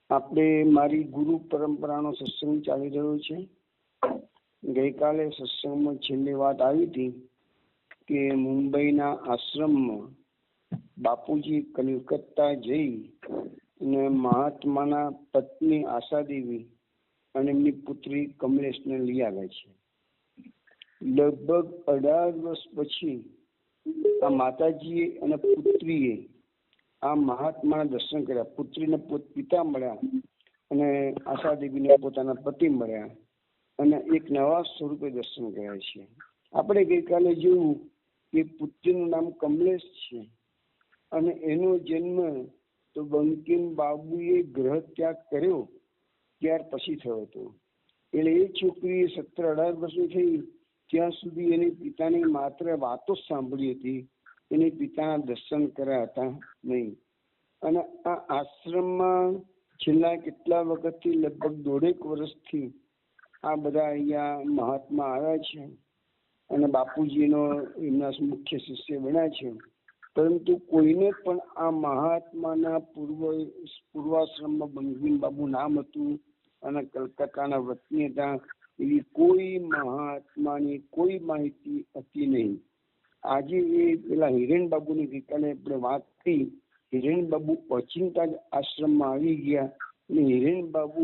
આપણે મારી ગુરુ પરંપરાનો સત્સંગ ચાલી રહ્યો છે. ગઈકાલે સત્સંગમાં છેલ્લી વાત આવી હતી કે મુંબઈના આશ્રમમાં બાપુજી કલકત્તા જઈ અને મહાત્માના પત્ની આશાદેવી અને એમની પુત્રી કમલેશને લઈ આવ્યા છે. લગભગ 18 વર્ષ પછી આ માતાજીએ અને પુત્રીએ આ મહાત્માના દર્શન કર્યા. પુત્રીને પિતા મળ્યા અને આશાદેવીને પોતાના પતિ મળ્યા અને એક નવા સ્વરૂપે દર્શન કર્યા છે. આપણે ગઈકાલે જોયું કે પુત્રીનું નામ કમલેશ છે અને એનો જન્મ તો બંકિમ બાબુએ ગ્રહ ત્યાગ કર્યો ત્યાર પછી થયો હતો. એટલે એ છોકરીએ 17-18 વર્ષની થઈ ત્યાં સુધી એની પિતાની માત્ર વાતો જ સાંભળી હતી, એની પિતાના દર્શન કર્યા હતા નહીં. અને આ આશ્રમમાં છેલ્લા કેટલા વખતથી લગભગ 1.5 વર્ષથી આ બધા અહીંયા મહાત્મા આવ્યા છે અને બાપુજીનો એમના મુખ્ય શિષ્ય બન્યા છે. પરંતુ કોઈને પણ આ મહાત્માના પૂર્વાશ્રમમાં બંકિમ બાબુ નામ હતું અને કલકત્તાના વતની હતા એવી કોઈ મહાત્માની કોઈ માહિતી હતી નહીં. આજે એ પેલા હિરેન બાબુની ગઈકાલે આપણે વાત કરી. હિરેન બાબુ ઓચિંતા જ આશ્રમમાં આવી ગયા અને હિરેન બાબુ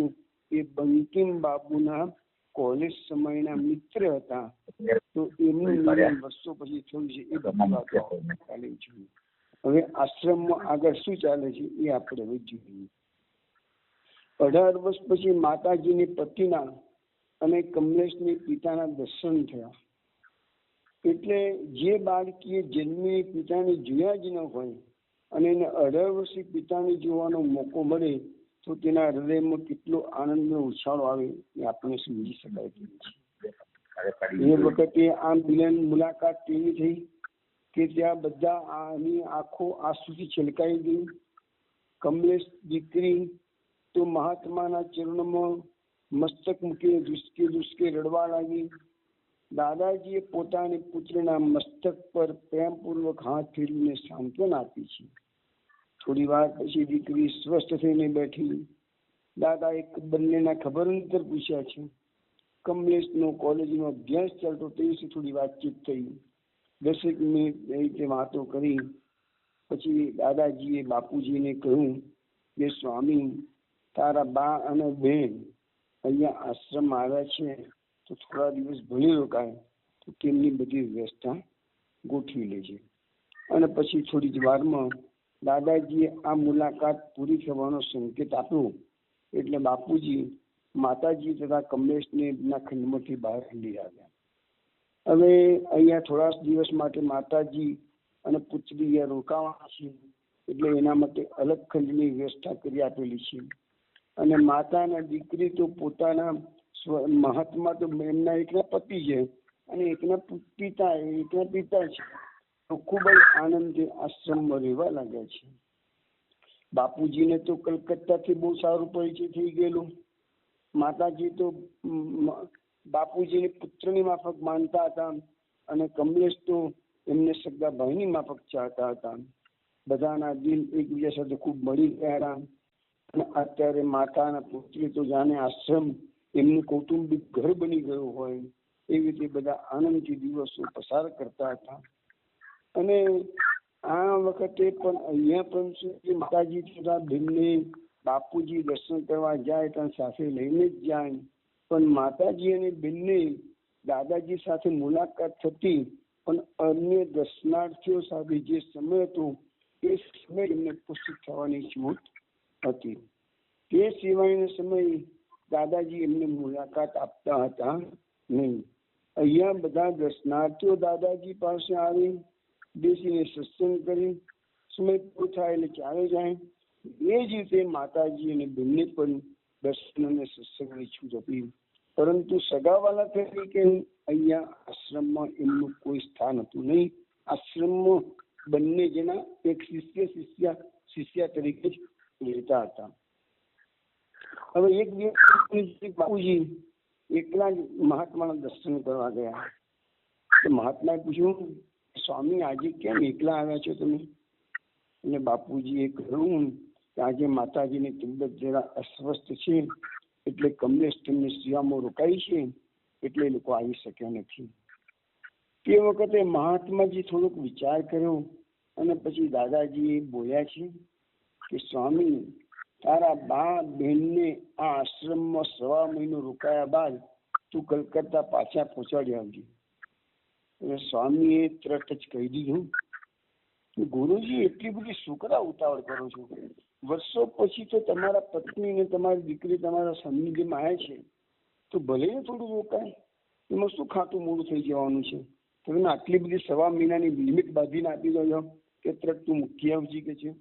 એ બંકિમ બાબુના કોલેજ સમયના મિત્ર હતા. તો એમનું નિધન વર્ષો પછી થયું છે. એ બધી વાતો ચાલે છે. હવે આશ્રમમાં આગળ શું ચાલે છે એ આપણે હવે જોઈએ. 18 વર્ષ પછી માતાજીની પતિના અને કમલેશની પિતાના દર્શન થયા. એટલે જે બાળકીએ જન્મી પિતાને જોયા જ ન હોય અને એને 18 વર્ષે પિતાને જોવાનો મોકો મળે તો તેના હૃદયમાં કેટલો આનંદનો ઉછાળો આવે એ આપણે સમજી શકાય છે. એ વખતે આ મિલન મુલાકાત કેવી થઈ કે ત્યાં બધા આની આંખો આંસુથી છલકાઈ ગઈ. કમલેશ દીકરી તો મહાત્માના ચરણોમાં મસ્તક મૂકીને ધ્રુસકે રડવા લાગી. દાદાજીએ પોતાની પુત્રના મસ્તક પર પ્રેમપૂર્વક હાથ ફેરવીને સાંત્વના આપી છે. થોડી વાર પછી દીકરી સ્વસ્થ થઈને બેઠી. દાદા એક બંનેના ખબર અંતર પૂછ્યા છે. કમલેશનો કોલેજનો અભ્યાસ ચાલતો તે વિશે થોડી વાતચીત થઈ. 10 મિનિટ એ રીતે વાતો કરી. પછી દાદાજીએ બાપુજીને કહ્યું કે સ્વામી, તારા બા અને બહેન અહીંયા આશ્રમ આવ્યા છે તો થોડા દિવસ ભણી રોકાય તો તેમની બધી વ્યવસ્થા ગોઠવી લેજે. અને પછી થોડી જ વારમાં દાદાજીએ આ મુલાકાત પૂરી થવાનો સંકેત આપ્યો. એટલે બાપુજી માતાજી તથા કમલેશને એમના ખંડમાંથી બહાર લઈ આવ્યા. હવે અહીંયા થોડા દિવસ માટે માતાજી અને પુત્રી અહીંયા રોકાવાના છે એટલે એના માટે અલગ ખંડની વ્યવસ્થા કરી આપેલી છે. અને માતા અને દીકરી તો પોતાના મહાત્મા તો એમના એકના પતિ છે અને એકના પિતા છે. તો ખૂબ જ આનંદથી આશ્રમમાં રહેવા લાગ્યા છે. બાપુજીને તો કલકત્તાથી બહુ સારું પરિચય થઈ ગયેલું. માતાજી તો બાપુજીની પુત્રની માફક માનતા હતા અને કમલેશ તો એમને સગા ભાઈની માફક ચાહતા હતા. બધાના દિલ એકબીજા સાથે ખૂબ મળી ગયા. અને અત્યારે માતા અને પુત્રી તો જાણે આશ્રમ એમનું કૌટુંબિક ઘર બની ગયું હોય એવી રીતે બધા આનંદથી દિવસો પસાર કરતા હતા. અને આ વખતે પણ અહીંયા પણ શું માતાજી તથા બહેનને બાપુજી દર્શન કરવા જાય ત્યાં સાથે લઈને જ જાય. પણ માતાજી અને બહેનને દાદાજી સાથે મુલાકાત થતી પણ અન્ય દર્શનાર્થીઓ સાથે જે સમય હતો એ સમય એમને પુષ્ટિ થવાની છૂટ હતી. તે સિવાયનો સમય દાદાજી એમને મુલાકાત આપતા હતા નહીં. અહીંયા બધા દર્શનાર્થીઓ દાદાજી પાસે આવી બેસીને સત્સંગ કરી સમય પૂરો થાય એટલે ચાલે જાય. એ જ રીતે માતાજી અને બંને પણ દર્શન અને સત્સંગની છૂટ હતી. પરંતુ સગાવાલા તરીકે અહીંયા આશ્રમમાં એમનું કોઈ સ્થાન હતું નહીં. આશ્રમમાં બંને જણા એક શિષ્ય તરીકે જ રહેતા હતા. હવે એક દિવસ બાપુજી એકલા જ મહાત્માના દર્શન કરવા ગયા. તો મહાત્માએ પૂછ્યું, સ્વામી આજે કેમ એકલા આવ્યા છો તમે? અને બાપુજીએ કહ્યું કે આજે માતાજીની તબિયત જરા અસ્વસ્થ છે, એટલે કમલેશ તેમની સેવામાં રોકાઈ છે, એટલે એ લોકો આવી શક્યા નથી. તે વખતે મહાત્માજી થોડોક વિચાર કર્યો અને પછી દાદાજી બોલ્યા છે કે સ્વામી, તારા બા બહેનને આ આશ્રમમાં 1.25 મહિનો રોકાયા બાદ તું કલકત્તા પાછા પહોંચાડી આવજે. એટલે સ્વામીએ તરત જ કહી દીધું કે ગુરુજી, એટલી બધી શું કરવા ઉતાવળ કરો છો? વર્ષો પછી તો તમારા પત્ની ને તમારી દીકરી તમારા સાનિધ્યમાં આવ્યા છે, તો ભલે ને થોડું રોકાય, એમાં શું ખાતું મોડું થઈ જવાનું છે? તમે આટલી બધી 1.25 મહિનાની લિમિટ બાંધીને આપી દો છો કે તરત તું મૂકી આવજી કે છે.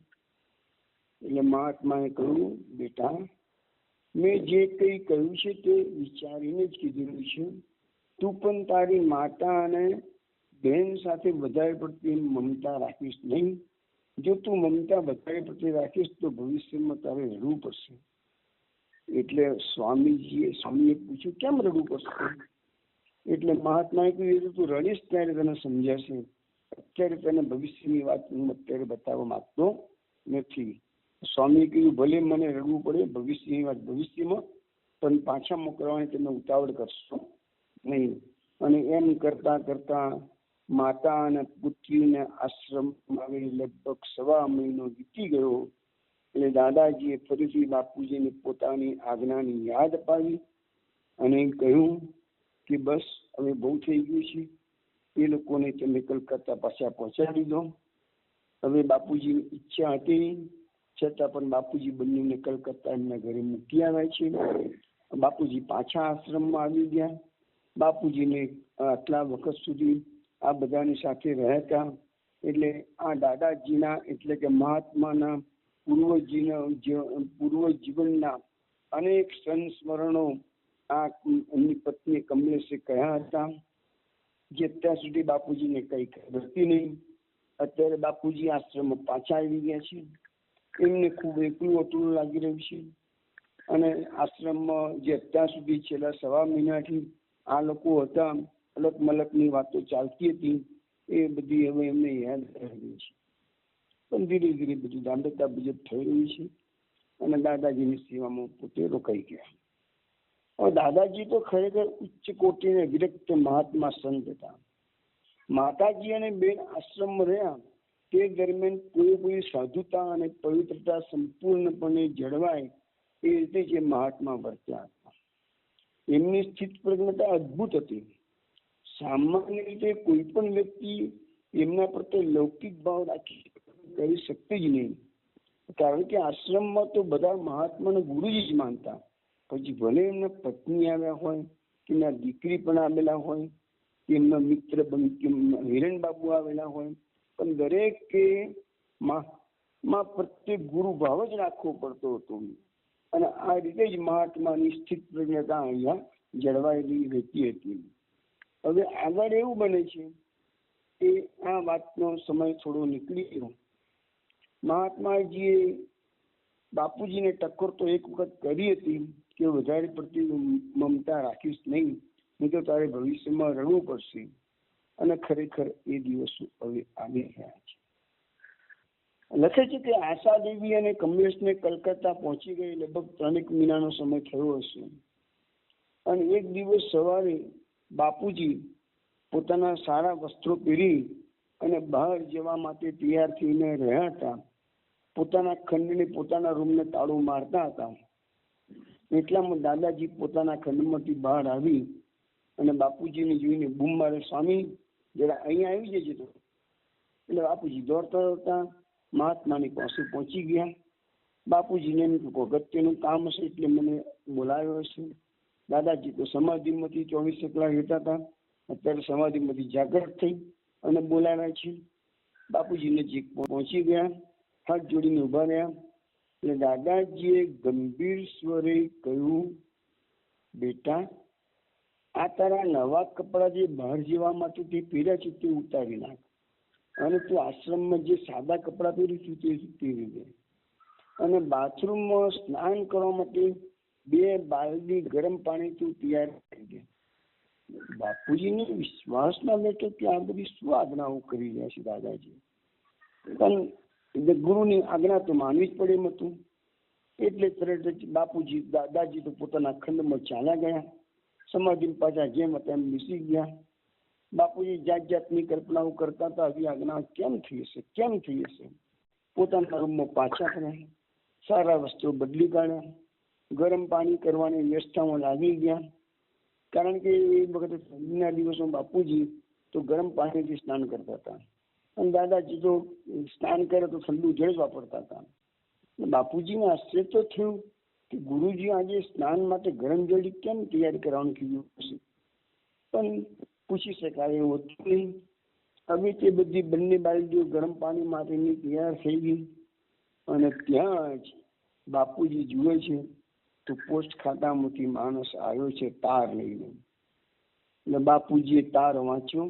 એટલે મહાત્માએ કહ્યું, બેટા, મેં જે કંઈ કહ્યું છે તે વિચારીને જ કીધેલું છે. તું પણ તારી માતા અને બહેન સાથે વધારે પડતી મમતા રાખીશ નહીં. જો તું મમતા વધારે પડતી રાખીશ તો ભવિષ્યમાં તારે રડવું પડશે. એટલે સ્વામીએ પૂછ્યું, કેમ રડવું પડશે? એટલે મહાત્માએ કહ્યું, તું રડીશ ત્યારે તને સમજાશે. અત્યારે તને ભવિષ્યની વાત હું અત્યારે બતાવવા માંગતો નથી. સ્વામીએ કહ્યું, ભલે મને રડવું પડે, ભવિષ્યની વાત ભવિષ્યમાં, પણ પાછા મોકલવાની તમે ઉતાવળ કરશો નહીં. અને એમ કરતા કરતા માતા અને પુત્રીને આશ્રમમાં આવી લગભગ 1.25 મહિનો વીતી ગયો. એટલે દાદાજીએ ફરીથી બાપુજીને પોતાની આજ્ઞાની યાદ અપાવી અને કહ્યું કે બસ હવે બહુ થઈ ગયું છે, એ લોકોને તમે કલકત્તા પાછા પહોંચાડી દો. હવે બાપુજીની ઈચ્છા હતી છતાં પણ બાપુજી બંનેને કલકત્તા એમના ઘરે મૂકી આવ્યા છે. બાપુજી પાછા આશ્રમમાં આવી ગયા. બાપુજીને આટલા વખત સુધી આ બધાની સાથે રહ્યા હતા, એટલે આ દાદાજીના એટલે કે મહાત્માના પૂર્વ જીવનના અનેક સંસ્મરણો આ એમની પત્ની કમલેશે કહ્યા હતા, જે અત્યાર સુધી બાપુજીને કઈ ખબર હતી નહીં. અત્યારે બાપુજી આશ્રમમાં પાછા આવી ગયા છે. એમને ખૂબ એકલું અટલું લાગી રહ્યું છે. અને આશ્રમમાં જે અત્યાર સુધી છેલ્લા 1.25 મહિનાથી આ લોકો હતા, અલગ મલકની વાતો ચાલતી હતી, એ બધી હવે એમને યાદ રહી છે. પણ ધીરે ધીરે બધું દાંડતા મુજબ થઈ રહ્યું છે અને દાદાજીની સેવામાં પોતે રોકાઈ ગયા. હવે દાદાજી તો ખરેખર ઉચ્ચ કોટીને વિરક્ત મહાત્મા સંત હતા. માતાજી અને બેન આશ્રમમાં રહ્યા તે દરમિયાન પૂરેપૂરી સાધુતા અને પવિત્રતા સંપૂર્ણપણે જળવાય એ રીતે જે મહાત્મા વર્ત્યા હતા. એમની સ્થિત પ્રજ્ઞતા અદભુત હતી. સામાન્ય રીતે કોઈ પણ વ્યક્તિ એમના પ્રત્યે લૌકિક ભાવ રાખી કરી શકતી જ નહીં, કારણ કે આશ્રમમાં તો બધા મહાત્માને ગુરુજી જ માનતા. પછી ભલે એમના પત્ની આવ્યા હોય કે એમના દીકરી પણ આવેલા હોય કે એમના મિત્ર હિરણ બાબુ આવેલા હોય, પણ દરેકે માં પ્રત્યેક ગુરુ ભાવ જ રાખવો પડતો હતો. અને આ રીતે જ મહાત્માની સ્થિત પ્રજ્ઞતા અહીંયા જળવાયેલી રહેતી હતી. હવે આગળ એવું બને છે કે આ વાતનો સમય થોડો નીકળી ગયો. મહાત્માજીએ બાપુજીને ટક્કર તો એક વખત કરી હતી કે વધારે પડતી મમતા રાખીશ નહીં તો તારે ભવિષ્યમાં રડવું પડશે. અને ખરેખર એ દિવસો હવે આવી રહ્યા છે. લખે છે કે આશા દેવી અને કમલેશને કલકત્તા પહોંચી ગઈ લગભગ 3 મહિનાનો સમય થયો હશે. અને એક દિવસ સવારે બાપુજી પોતાના સારા વસ્ત્રો પહેરી અને બહાર જવા માટે તૈયાર થઈને રહ્યા હતા. પોતાના ખંડને પોતાના રૂમને તાળું મારતા હતા. એટલામાં દાદાજી પોતાના ખંડમાંથી બહાર આવી અને બાપુજીને જોઈને બૂમ મારે, સ્વામી જરા અહીંયા આવી જજો. એટલે બાપુજી દોડતા દોડતા મહાત્માની પાસે પહોંચી ગયા. બાપુજીને એમ અગત્યનું કામ હશે એટલે મને બોલાવ્યો હશે. દાદાજી તો સમાધિમાંથી 24 કલાક રહેતા હતા, અત્યારે સમાધિમાંથી જાગૃત થઈ અને બોલાવ્યા છે. બાપુજી નજીક પહોંચી ગયા, હાથ જોડીને ઉભા રહ્યા. એટલે દાદાજીએ ગંભીર સ્વરે કહ્યું, બેટા, આ તારા નવા કપડા જે બહાર જવા માટે તે પહેર્યા છે તે ઉતારી નાખ, અને તું આશ્રમમાં જે સાદા કપડા પહેર્યું છું તે પહેરી દે, અને બાથરૂમમાં સ્નાન કરવા માટે 2 બાલદી ગરમ પાણી તું તૈયાર કરી દે. બાપુજીને વિશ્વાસ ના બેઠો કે આ બધી શું આજ્ઞાઓ કરી રહ્યા છે દાદાજી. પણ ગુરુની આજ્ઞા તો માનવી જ પડે એમ હતું. એટલે તરત જ બાપુજી દાદાજી તો પોતાના ખંડમાં ચાલ્યા ગયા. સમાધિ પાછા જેમ હતા એમ બેસી ગયા. બાપુજી જાત જાતની કલ્પનાઓ કરતા હતા, આવી આજ્ઞા કેમ થઈ હશે, કેમ થઈ હશે. પોતાના રૂમમાં પાછા ફર્યા, સારા વસ્ત્રો બદલી કાઢ્યા, ગરમ પાણી કરવાની વ્યવસ્થામાં લાગી ગયા. કારણ કે એ વખતે ઠંડીના દિવસોમાં બાપુજી તો ગરમ પાણીથી સ્નાન કરતા હતા અને દાદાજી તો સ્નાન કરે તો ઠંડુ જળ જ વાપરતા હતા. બાપુજીને આશ્ચર્ય તો થયું કે ગુરુજી આજે સ્નાન માટે ગરમ જળ કેમ તૈયાર કરવાનું કીધું હશે, પણ પૂછી શકાય એવું હતું નહીં. હવે તે બધી બંને બાલદીઓ ગરમ પાણી માટેની તૈયાર થઈ ગઈ અને ત્યાં જ બાપુજી જુએ છે તો પોસ્ટ ખાતામાંથી માણસ આવ્યો છે તાર લઈને. એટલે બાપુજીએ તાર વાંચ્યો.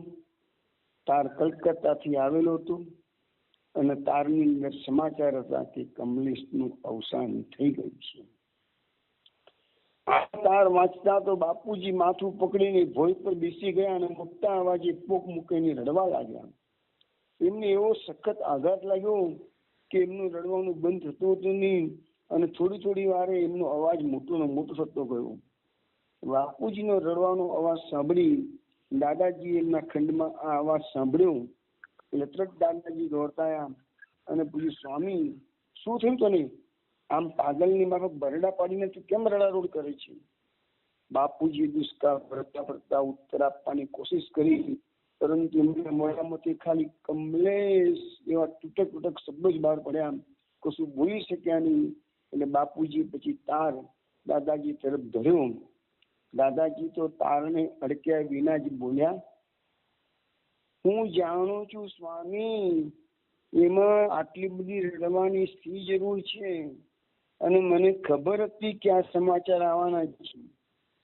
તાર કલકત્તાથી આવેલો હતો અને તારની અંદર સમાચાર હતા કે કમલેશનું અવસાન થઈ ગયું છે. આ તાર વાંચતા તો બાપુજી માથું પકડીને ભોય પર બેસી ગયા અને મોટા અવાજે પોક મૂકીને રડવા લાગ્યા. એમને એવો સખત આઘાત લાગ્યો કે એમનું રડવાનું બંધ થતું હતું નહીં અને થોડી થોડી વારે એમનો અવાજ મોટો ને મોટો થતો ગયો. બાપુજીનો રડવાનો અવાજ સાંભળી દાદાજી એમના ખંડમાં આ અવાજ સાંભળ્યો એટલે તરત દાદાજી દોડતા આવ્યા અને પૂછ્યું, સ્વામી શું થયું તને? આમ પાગલની માફક બરડા પાડીને તું કેમ રડારોડ કરે છે? બાપુજીએ દુષ્કાળ ફરતા ફરતા ઉત્તર આપવાની કોશિશ કરી, પરંતુ એમના મોઢામાંથી ખાલી કમલેશ એવા તૂટક તૂટક શબ્દો જ બહાર પડ્યા, કશું બોલી શક્યા નહીં. એટલે બાપુજી પછી તાર દાદાજી તરફ ધર્યો. દાદાજી તો તારને અડક્યા વિના જ બોલ્યા, હું જાણું છું સ્વામી, એમાં આટલી બધી રડવાની શી જરૂર છે અને મને ખબર હતી કે આ સમાચાર આવવાના છે.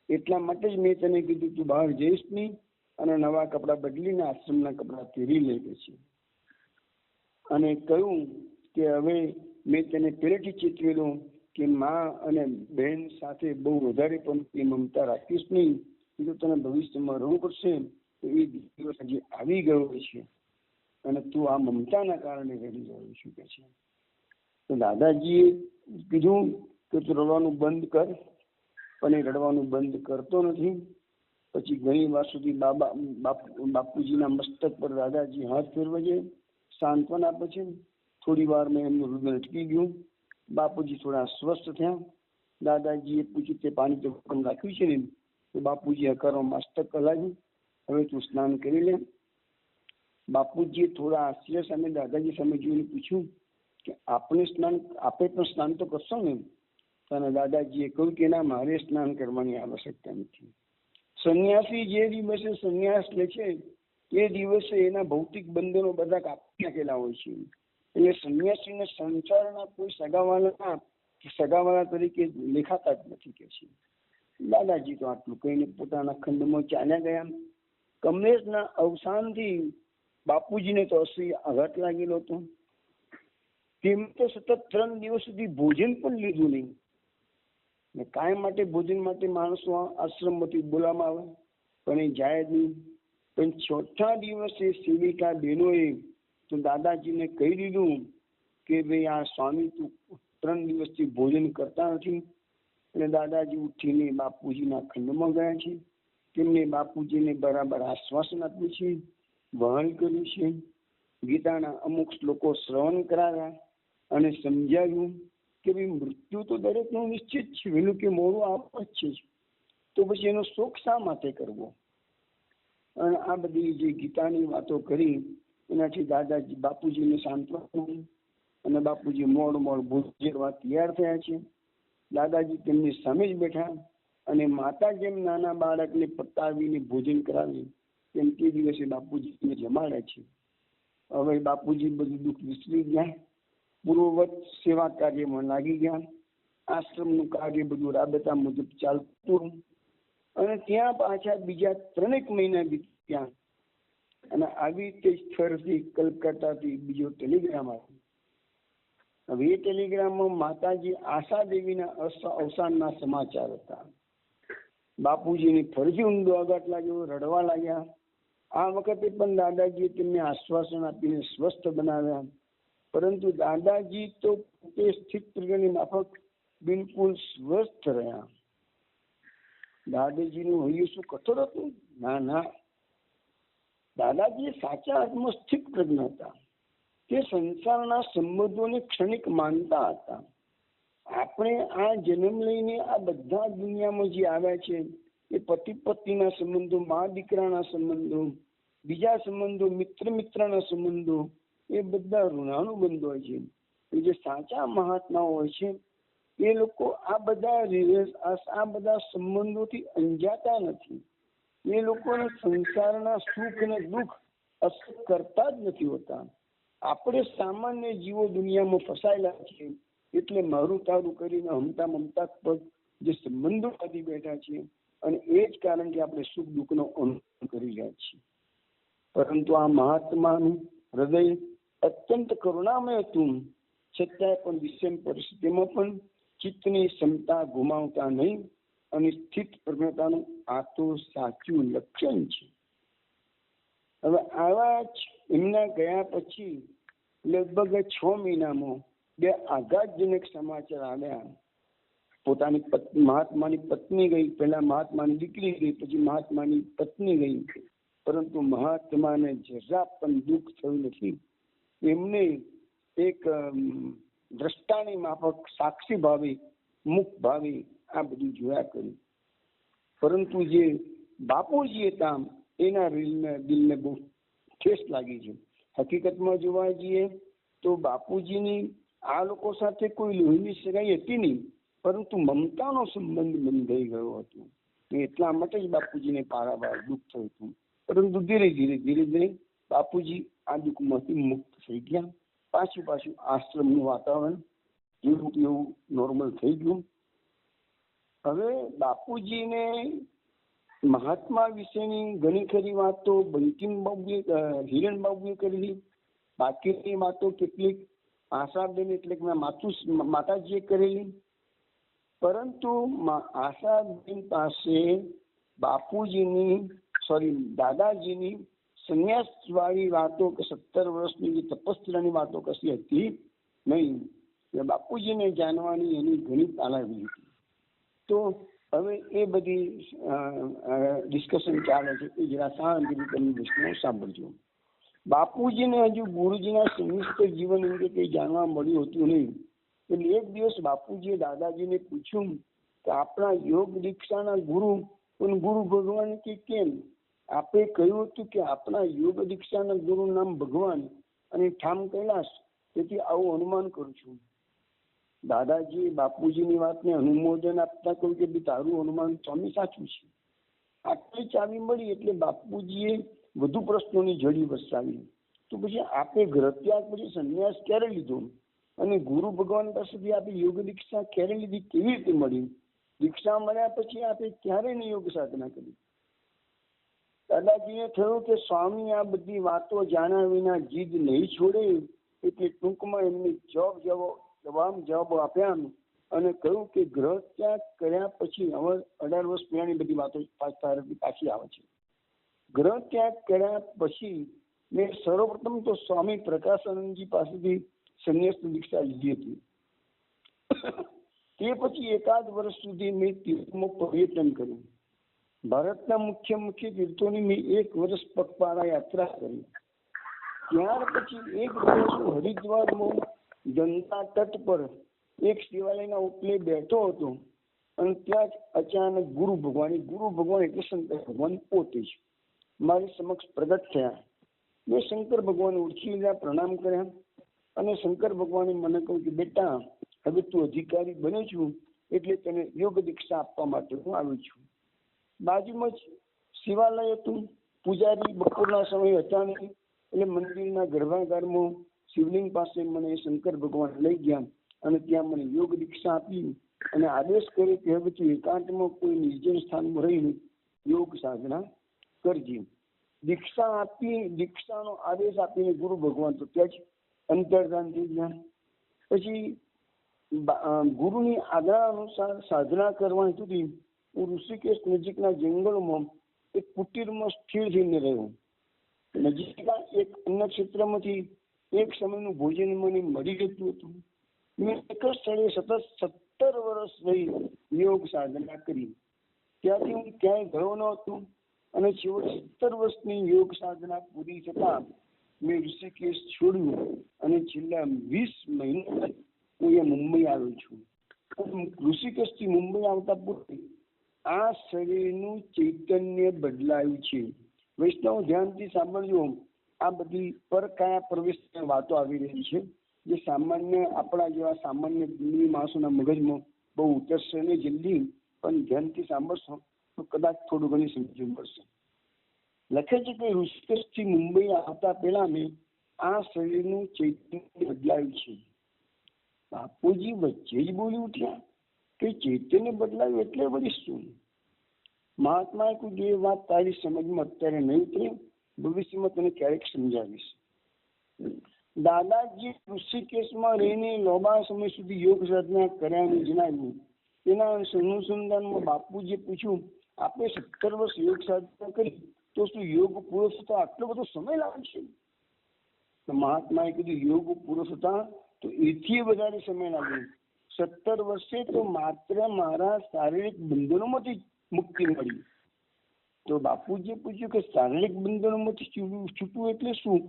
એટલા માટે જ મેં તને કીધું તું બહાર જઈશ નહીં અને નવા કપડાં બદલીને આશ્રમના કપડાં પહેરી લે છે. અને કહ્યું કે હવે મેં તને પહેલેથી ચેતવેલો કે માં અને બહેન સાથે બહુ વધારે પણ મમતા રાખીશ નહીં, એ તો તને ભવિષ્યમાં રહેવું પડશે. તો એ દિવસ હજી આવી ગયો છે અને તું આ મમતાના કારણે રડી રહ્યો છું કે છે. તો દાદાજીએ કીધું કે તું રડવાનું બંધ કર, પણ એ રડવાનું બંધ કરતો નથી. પછી ઘણી વાર સુધી બાપુજીના મસ્તક પર દાદાજી હાથ ફેરવે છે, સાંત્વન આપે છે. થોડી વાર મેં એમનું હૃદય અટકી ગયું. બાપુજી થોડા સ્વસ્થ થયા. દાદાજીએ પૂછ્યું તે પાણી તો હુકમ રાખ્યું છે ને? તો બાપુજી હકારો મસ્તક હલાવ્યું, હવે તું સ્નાન કરી લે. બાપુજીએ થોડા આશ્ચર્ય સામે દાદાજી સામે જોઈને પૂછ્યું કે આપે પણ સ્નાન તો કરશો ને? અને દાદાજીએ કહ્યું કે ના, મારે સ્નાન કરવાની આવશ્યકતા નથી. સંન્યાસી જે દિવસે સંન્યાસ લે છે એ દિવસે એના ભૌતિક બંધનો બધા કાપી નાખેલા હોય છે. એટલે સંન્યાસીને સંસારના કોઈ સગાવાલા તરીકે લેખાતા જ નથી કે છે. દાદાજી તો આટલું કહીને પોતાના ખંડમાં ચાલ્યા ગયા. કમલેશના અવસાનથી બાપુજીને તો અસહ્ય આઘાત લાગેલો હતો. તેમ તો સતત 3 દિવસ સુધી ભોજન પણ લીધું નહીં. ને કાયમ માટે ભોજન માટે માણસો આશ્રમમાંથી બોલાવવામાં આવે પણ એ જાય જ નહીં. પણ 4થા દિવસે સેવિકા બહેનોએ તો દાદાજીને કહી દીધું કે ભાઈ આ સ્વામી તું 3 દિવસથી ભોજન કરતા નથી. એટલે દાદાજી ઉઠીને બાપુજીના ખંડમાં ગયા છે. તેમને બાપુજીને બરાબર આશ્વાસન આપ્યું છે, વહન કર્યું છે, ગીતાના અમુક શ્લોકો શ્રવણ કરાવ્યા અને સમજાવ્યું કે ભાઈ મૃત્યુ તો દરેકનું નિશ્ચિત છે, વહેલું કે મોડું આવે જ છે, તો પછી એનો શોક શા માટે કરવો? અને આ બધી જે ગીતાની વાતો કરી એનાથી દાદાજી બાપુજીને સાંત્વન અને બાપુજી મોડ ભોજન તૈયાર થયા છે. દાદાજી તેમની સામે જ બેઠા અને માતા જેમ નાના બાળકને પતાવીને ભોજન કરાવી તેમ તે દિવસે બાપુજીને જમાડે છે. હવે બાપુજી બધું દુઃખ વિસરી ગયા, પૂર્વવત સેવા કાર્યમાં લાગી ગયા. આશ્રમનું કાર્ય બધું રાબેતા મુજબ ચાલતું અને ત્યાં પાછા બીજા 3 મહિના વીત્યા અને આવી રીતે સ્થળથી કલકત્તાથી બીજો ટેલિગ્રામ આવ્યો. હવે એ ટેલિગ્રામમાં માતાજી આશા દેવીના અવસાનના સમાચાર હતા. બાપુજીને ફરીથી ઊંડો આઘાત લાગ્યો, રડવા લાગ્યા. આ વખતે પણ દાદાજીએ તેમને આશ્વાસન આપીને સ્વસ્થ બનાવ્યા. પરંતુ દાદાજી તો પોતે સ્થિત પ્રજ્ઞની માફક બિલકુલ સ્વસ્થ રહ્યા. દાદાજીનું હૈયું શું કઠોર હતું? ના ના, દાદાજી સાચા અર્થમાં સ્થિત પ્રજ્ઞ હતા. તે સંસારના સંબંધોને ક્ષણિક માનતા હતા. આપણે આ જન્મ લઈને આ બધા દુનિયામાં જે આવ્યા છે એ પતિ પત્નીના સંબંધો, મા દીકરાના સંબંધો, બીજા સંબંધો, મિત્ર મિત્રના સંબંધો, એ બધા ઋણાનુબંધો હોય છે. એ જે સાચા મહાત્માઓ હોય છે એ લોકો આ બધા સંબંધોથી અંજાતા નથી. એ લોકોને સંસારના સુખ અને દુઃખ અસર કરતા જ નથી હોતા. આપણે સામાન્ય જીવો દુનિયામાં ફસાયેલા છીએ એટલે મારું તારું કરીને હમતા મમતા પર જે સંબંધો બાંધી બેઠા છીએ અને એ જ કારણ કે આપણે સુખ દુઃખનો અનુભવ કરી રહ્યા છીએ. પરંતુ આ મહાત્માનું હૃદય અત્યંત કરુણામય હતું. છતાંય પણ વિષમ પરિસ્થિતિમાં પણ ચિત્તની ક્ષમતા ગુમાવતા નહીં અને સ્થિત પ્રજ્ઞતાનું આ તો સાચું લક્ષણ છે. હવે આવા જ એમના ગયા પછી લગભગ 6 મહિનામાં 2 આઘાતજનક સમાચાર આવ્યા. પોતાની મહાત્માની પત્ની ગઈ, પહેલા મહાત્માની દીકરી ગઈ, પછી મહાત્માની પત્ની ગઈ, પરંતુ મહાત્માને જરા પણ દુઃખ થયું નથી. એમને એક દ્રષ્ટાની માફક સાક્ષી ભાવે, મુખ ભાવે આ બધું જોયા કર્યું. પરંતુ જે બાપુજી હતા એના દિલને બહુ ઠેસ લાગી છે. હકીકતમાં જોવા જઈએ તો બાપુજીની આ લોકો સાથે કોઈ લોહીની સગાઈ હતી નહીં, પરંતુ મમતાનો સંબંધ બંધાઈ ગયો હતો. એટલા માટે જ બાપુજીને પારાવાર દુઃખ થયું હતું. પરંતુ ધીરે ધીરે બાપુજી આ દુઃખમાંથી મુક્ત થઈ ગયા. પાછું આશ્રમનું વાતાવરણ જેવું નોર્મલ થઈ ગયું. હવે બાપુજીને મહાત્મા વિશેની ઘણી ખરી વાતો હિરણ બાબુએ કરેલી, બાકીની વાતો કેટલીક આશાબેન એટલે કે માતાજીએ કરેલી. પરંતુ આશાબેન પાસે દાદાજીની સંન્યાસ વાળી વાતો કે 17 વર્ષની જે તપસ્યાની વાતો કશી હતી નહીં. બાપુજીને જાણવાની એની ઘણી તાલાવી હતી. તો હવે એ બધી ડિસ્કશન ચાલે છે એ જરા શાંતિથી તમે વિષ્ણુ સાંભળજો. બાપુજીને હજુ ગુરુજીના સંયુક્ત જીવન અંગે કંઈ જાણવા મળ્યું હતું નહીં. એટલે એક દિવસ બાપુજીએ દાદાજીને પૂછ્યું કે આપણા યોગ દીક્ષાના ગુરુ ભગવાન કે કેમ? આપે કહ્યું હતું કે આપણા યોગ દીક્ષાના ગુરુનું નામ ભગવાન અને ઠામ કૈલાસ, તેથી આવું અનુમાન કરું છું. દાદાજી બાપુજીની વાતને અનુમોદન આપતા કહ્યું કે તારું અનુમાન સ્વામી સાચું છે. આટલી ચાવી મળી એટલે બાપુજીએ વધુ પ્રશ્નોની જડી વસાવી. તો પછી આપે ગ્રહત્યાગ પછી સંન્યાસ ક્યારે લીધો અને ગુરુ ભગવાન પાસેથી આપે યોગ દીક્ષા ક્યારે લીધી, કેવી રીતે મળી? દીક્ષા મળ્યા પછી આપે ક્યારે ની યોગ સાધના કરી? દાદાજીને થયું કે સ્વામી આ બધી વાતો જાણ્યા વિના જીદ નહીં છોડે, એટલે ટૂંકમાં એમની જવાબ આપ્યા અને કહ્યું કે ગ્રહ ત્યાગ કર્યા પછી હવે 18 વર્ષ પહેલાની બધી વાતો પાછી આવે છે. ગ્રહ ત્યાગ કર્યા પછી મેં સર્વપ્રથમ તો સ્વામી પ્રકાશાનંદજી પાસેથી સંન્યાસની દીક્ષા લીધી હતી. તે પછી 1 વર્ષ સુધી મેં તીર્થમાં પર્યટન કર્યું. ભારતના મુખ્ય તીર્થોની મેં 1 વર્ષ પગપાળા યાત્રા કરી. ત્યાર પછી 1 વર્ષ હરિદ્વારમાં ગંગા તટ પર એક શિવાલયના ઉપલે બેઠો હતો અને ત્યાં જ અચાનક ગુરુ ભગવાન એટલે શંકર ભગવાન પોતે જ મારી સમક્ષ પ્રગટ થયા. મેં શંકર ભગવાન ઓળખી લીધા, પ્રણામ કર્યા અને શંકર ભગવાને મને કહ્યું કે બેટા, હવે તું અધિકારી બન્યો છું એટલે તને યોગ દીક્ષા આપવા માટે હું આવ્યો છું. બાજુમાં જ શિવાલય હતું. પૂજારી બપોરના સમય હતા નહીં એટલે મંદિરના ગર્ભાગારમાં શિવલિંગ પાસે મને શંકર ભગવાન લઈ ગયા અને ત્યાં મને યોગ દીક્ષા આપી અને આદેશ કર્યો કે હવે તું એકાંતમાં કોઈ નિર્જન સ્થાનમાં રહીને યોગ સાધના કરજે. દીક્ષાનો આદેશ આપીને ગુરુ ભગવાન તો ત્યાં જ અંતર્ધાન થઈ ગયા. પછી ગુરુની આજ્ઞા અનુસાર સાધના કરવાની સુધી હું ઋષિકેશ નજીકના જંગલોમાં એક કુટીરમાં સ્થિર થઈને રહ્યો. નજીકના એક અન્ય ક્ષેત્રમાંથી એક સમયનું ભોજન મને મળી જતું હતું. મેં એક જ સ્થળે સતત 17 વર્ષ રહી યોગ સાધના કરી. ત્યાંથી હું ક્યાંય ગયો ન હતો અને છેવટે 17 વર્ષની યોગ સાધના પૂરી થતા મેં ઋષિકેશ છોડ્યું અને છેલ્લા 20 મહિના હું અહીંયા મુંબઈ આવ્યો છું. ઋષિકેશથી મુંબઈ આવતા પૂર્વે આ શરીરનું ચૈતન્ય બદલાયું છે. વૈષ્ણવ ધ્યાનથી સાંભળજો. આ બધી પરકાયા પ્રવેશની વાતો આવી રહી છે, જે સામાન્ય આપણા જેવા સામાન્ય માણસોના મગજમાં બહુ ઉતરશે ને જલ્દી, પણ ધ્યાનથી સાંભળશો તો કદાચ થોડું ઘણી સમજણ મળશે. લખે છે કે ઋષિકેશથી મુંબઈ આવતા પહેલા મેં આ શરીરનું ચૈતન્ય બદલાયું છે. બાપુજી વચ્ચે જ બોલી ઉઠ્યા કે ચૈતન્ય બદલાયું એટલે વળી શું? મહાત્માએ કોઈ એ વાત તારી સમજમાં અત્યારે નહીં ઉતરે, ભવિષ્યમાં તને ક્યારેક સમજાવીશ. દાદાજી ઋષિકેશમાં રહીને લાંબા સમય સુધી યોગ સાધના કર્યાનું જણાવ્યું. તેના અનુસંધાનમાં બાપુજીએ પૂછ્યું, આપણે 17 વર્ષ યોગ સાધના કરી તો શું યોગ પૂરો થતા આટલો બધો સમય લાગશે? તો મહાત્માએ કીધું, યોગ પૂરો થતા તો એથી વધારે સમય લાગ્યો. 17 વર્ષે તો માત્ર મારા શારીરિક બંધનોમાંથી મુક્તિ મળી. તો બાપુજીએ પૂછ્યું કે શારીરિક બંધનોમાંથી છૂટવું એટલે શું?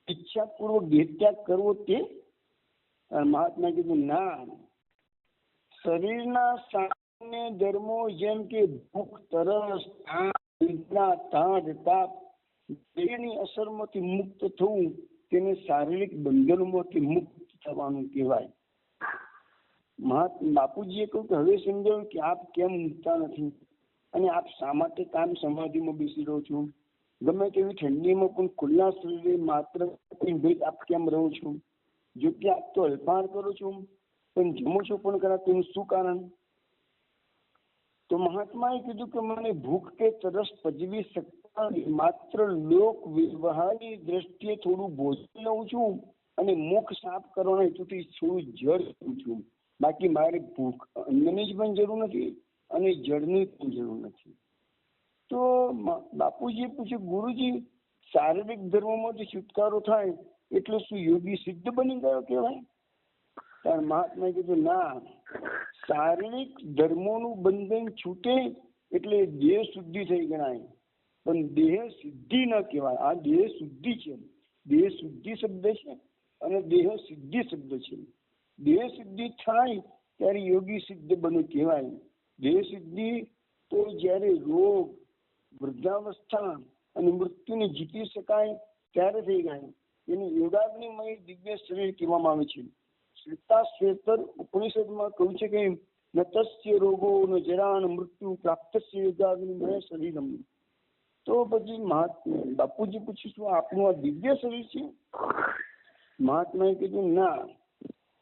ઈચ્છાપૂર્વક દેહ ત્યાગ કરવો તે? મહાત્માએ કીધું, ના, શરીરના સામાન્ય ધર્મો જેમ કે ભૂખ, તરસ, તાપ દેહની અસરમાંથી મુક્ત થવું તેને શારીરિક બંધનોમાંથી મુક્ત થવાનું કહેવાય. બાપુજીએ કહ્યું કે હવે સમજાવ્યું કે આપ કેમ મૂકતા નથી અને આપ શા માટે કામ સમાધિમાં બેસી રહો છો? ગમે તેવી ઠંડીમાં પણ ખુલ્લા શરીરે માત્ર આપ કેમ રહો છો? જો કે આપ તો અલ્પાહાર કરો છો પણ જમો છો પણ ખરા, તેનું શું કારણ? તો મહાત્માએ કીધું કે મને ભૂખ કે તરસ પજવી શકતા માત્ર લોક વ્યવહારની દ્રષ્ટિએ થોડું ભોજન લઉં છું અને મુખ સાફ કરવાના હેતુથી થોડું જળ લઉં છું. બાકી મારે ભૂખ અન્નની જ પણ જરૂર નથી અને જળની પણ જરૂર નથી. તો બાપુજીએ પૂછ્યું, ગુરુજી, શારીરિક ધર્મોમાંથી છુટકારો થાય એટલે શું યોગી સિદ્ધ બની ગયો કહેવાય? ત્યારે મહાત્માએ કીધું, ના, શારીરિક ધર્મોનું બંધન છૂટે એટલે દેહ શુદ્ધિ થઈ ગણાય, પણ દેહ સિદ્ધિ ન કહેવાય. આ દેહ શુદ્ધિ છે. દેહ શુદ્ધિ શબ્દ છે અને દેહ સિદ્ધિ શબ્દ છે. દેહ સિદ્ધિ થાય ત્યારે યોગી સિદ્ધ બને કહેવાય. દેહ સિદ્ધિ તો જ્યારે રોગ, વૃદ્ધાવસ્થા અને મૃત્યુને જીતી શકાય ત્યારે થઈ જાય. એને યોગાગ્નિમય દિવ્ય શરીર કહેવામાં આવે છે. શ્વેતાશ્વેતર ઉપનિષદમાં કહ્યું છે કે ન તસ્ય રોગો ન જરા ન મૃત્યુ પ્રાપ્તસ્ય યોગાગ્નિમય શરીરમ. તો પછી બાપુજી પૂછ્યું, શું આપનું આ દિવ્ય શરીર છે? મહાત્માએ કીધું, ના,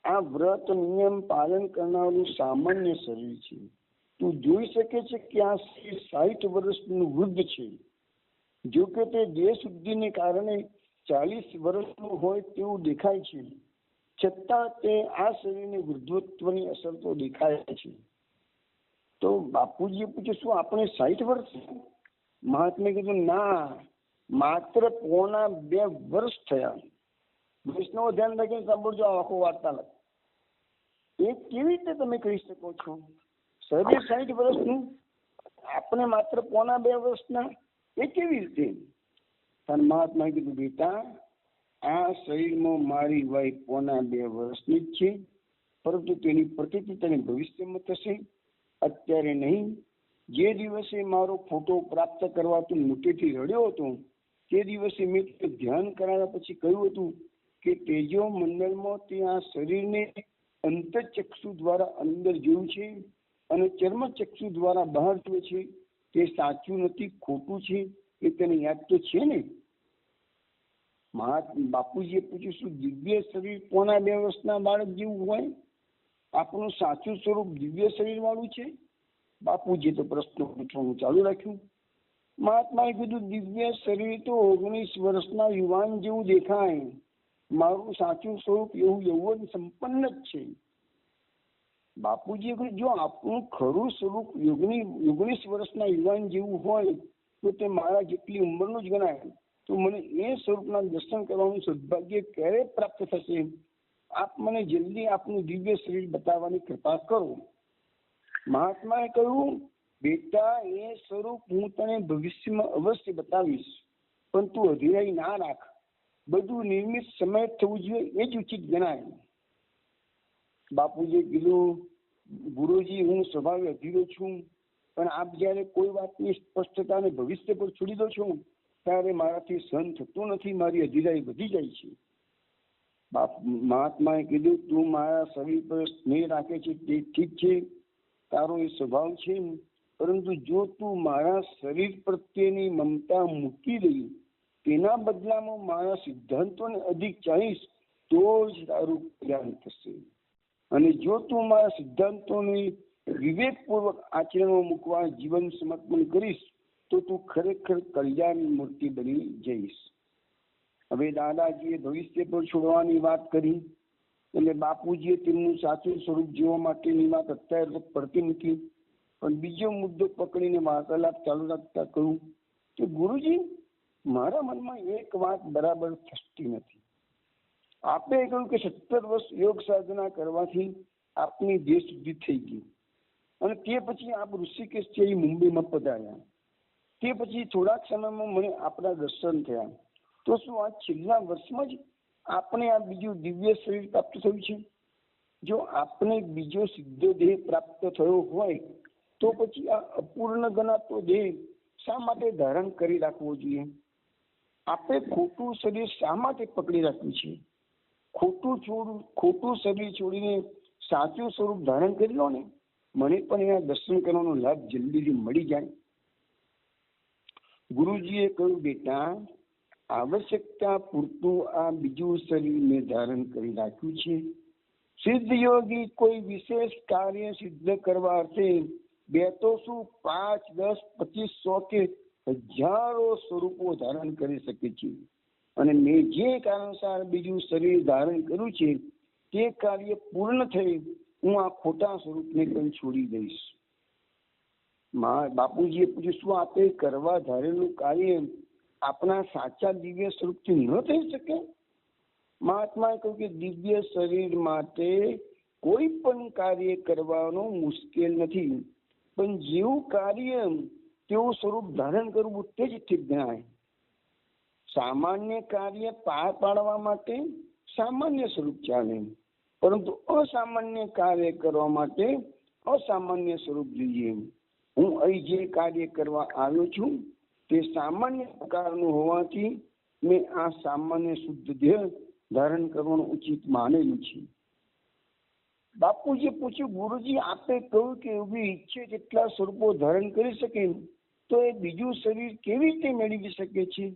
આ વ્રત નિયમ પાલન કરનારું સામાન્ય શરીર છે. તું જોઈ શકે છે કે આ 60 વર્ષનું વૃદ્ધ છે. જો કે તે દેહ શુદ્ધિને કારણે 40 વર્ષનું હોય તેવું દેખાય છે, છતાં તે આ શરીરને વૃદ્ધત્વની અસર તો દેખાય છે. તો બાપુજીએ પૂછ્યું, શું આપણે 60 વર્ષ? મહાત્માએ કીધું, ના, માત્ર 1.25 વર્ષ થયા. વૈષ્ણવ ધ્યાન રાખીને સાંભળજો આ આખો વાર્તાલાપ. એ કેવી રીતે તમે કહી શકો છો? શરીર 60 વર્ષનું, આપણે માત્ર 1.25 વર્ષના, એ કેવી રીતે? પણ મહાત્માએ કીધું, બેટા, આ શરીરમાં મારી વય 1.25 વર્ષની જ છે, પરંતુ તેની પ્રતીતિ તને ભવિષ્યમાં થશે, અત્યારે નહીં. જે દિવસે મારો ફોટો પ્રાપ્ત કરવા તું મોટેથી રડ્યો હતો તે દિવસે મેં ધ્યાન કરાવ્યા પછી કહ્યું હતું કે તેજો મંડળમાં તે આ શરીરને અંતચક્ષુ દ્વારા અંદર જોયું છે અને ચર્મચક્ષુ દ્વારા બહાર જોયું છે. તે સાચું નથી, ખોટું છે, એ તને યાદ તો છે ને? બાપુજીએ પૂછ્યું, શું દિવ્ય શરીર 1.25 વર્ષના બાળક જેવું હોય? આપણું સાચું સ્વરૂપ દિવ્ય શરીર વાળું છે? બાપુજીએ તો પ્રશ્નો પૂછવાનું ચાલુ રાખ્યું. મહાત્માએ કીધું, દિવ્ય શરીર તો 19 વર્ષના યુવાન જેવું દેખાય. મારું સાચું સ્વરૂપ એવું યૌવન સંપન્ન જ છે. બાપુજીએ કહ્યું, જો આપણું ખરું સ્વરૂપ 19 વર્ષના યુવાન જેવું હોય તો તે મારા જેટલી ઉંમરનું જ ગણાય. તો મને એ સ્વરૂપના દર્શન કરવાનું સદભાગ્ય ક્યારે પ્રાપ્ત થશે? આપ મને જલ્દી આપનું દિવ્ય શરીર બતાવવાની કૃપા કરો. મહાત્માએ કહ્યું, બેટા, એ સ્વરૂપ હું તને ભવિષ્યમાં અવશ્ય બતાવીશ, પણ તું અધીરાઈ ના રાખ. બધું નિર્મિત સમય થવું જોઈએ એ જ ઉચિત ગણાય. બાપુજીએ કીધું, ગુરુજી, હું સ્વભાવે અધીરો છું, પણ આપ જયારે કોઈ વાતની સ્પષ્ટતાને ભવિષ્ય પર છોડી દો છો ત્યારે મારાથી સહન થતું નથી, મારી અધીરાઈ વધી જાય છે. મહાત્માએ કીધું, તું મારા શરીર પર સ્નેહ રાખે છે તે ઠીક છે, તારો એ સ્વભાવ છે, પરંતુ જો તું મારા શરીર પ્રત્યેની મમતા મૂકી દઈ, તેના બદલામાં મારા સિદ્ધાંતોને અધિક ચાહીશ, તો જ તારું કલ્યાણ થશે. અને જો તું મારા સિદ્ધાંતોને વિવેકપૂર્વક આચરણમાં મૂકવા જીવન સમર્પણ કરીશ, તો તું ખરેખર કલ્યાણ મૂર્તિ બની જઈશ. હવે દાદાજીએ ભવિષ્ય પર છોડવાની વાત કરી, એટલે બાપુજીએ તેમનું સાચું સ્વરૂપ જોવા માટેની વાત અત્યારે પડતી નથી, પણ બીજો મુદ્દો પકડીને વાર્તાલાપ ચાલુ રાખતા કહ્યું કે ગુરુજી, મારા મનમાં એક વાત બરાબર થતી નથી. આપે કહ્યું કે 17 વર્ષ યોગ સાધના કરવાથી આપની દેહ શુદ્ધિ થઈ ગઈ, અને તે પછી આપ ઋષિકેશથી મુંબઈમાં પધાર્યા. તે પછી થોડાક સમયમાં મને આપણા દર્શન થયા. તો શું આ છેલ્લા વર્ષમાં જ આપણે આ બીજું દિવ્ય શરીર પ્રાપ્ત થયું છે? જો આપણે બીજો સિદ્ધ દેહ પ્રાપ્ત થયો હોય તો પછી આ અપૂર્ણ ગણાતો દેહ શા માટે ધારણ કરી રાખવો જોઈએ? આપણે ખોટું શરીર શા માટે પકડી રાખ્યું છે? ખોટું શરીર છોડીને સાચું સ્વરૂપ ધારણ કરી લો ને, મને પણ એના દર્શન કરવાનો લાભ જલ્દીથી મળી જાય. ગુરુજીએ કહ્યું, બેટા, આવશ્યકતા પૂરતું આ બીજું શરીર મેં ધારણ કરી રાખ્યું છે. સિદ્ધ યોગી કોઈ વિશેષ કાર્ય સિદ્ધ કરવા અર્થે 2 તો શું 5, 10, 25, 100 કે હજારો સ્વરૂપો ધારણ કરી શકે છે. અને મેં જે કારણસર બીજું શરીર ધારણ કર્યું છે તે કાર્ય પૂર્ણ થઈ હું આ ખોટા સ્વરૂપને પણ છોડી દઈશ. બાપુજીએ પૂછ્યું, શું આપે કરવા ધારેલું કાર્ય આપણા સાચા દિવ્ય સ્વરૂપથી ન થઈ શકે? મહાત્માએ કહ્યું કે દિવ્ય શરીર માટે કોઈ પણ કાર્ય કરવાનું મુશ્કેલ નથી, પણ જેવું કાર્ય તેવું સ્વરૂપ ધારણ કરવું તે જ ઠીક ગણાય. સામાન્ય કાર્ય પાર પાડવા માટે સામાન્ય સ્વરૂપ ચાલે, પરંતુ અસામાન્ય કાર્ય કરવા માટે અસામાન્ય સ્વરૂપ જોઈએ. હું અહીં જે કાર્ય કરવા આવ્યો છું તે સામાન્ય પ્રકારનું હોવાથી મેં આ સામાન્ય શુદ્ધ દેહ ધારણ કરવાનું ઉચિત માનેલું છે. બાપુજીએ પૂછ્યું, ગુરુજી, આપે કહ્યું કે એવી ઈચ્છે જેટલા સ્વરૂપો ધારણ કરી શકે તો એ બીજું શરીર કેવી રીતે મેળવી શકે છે?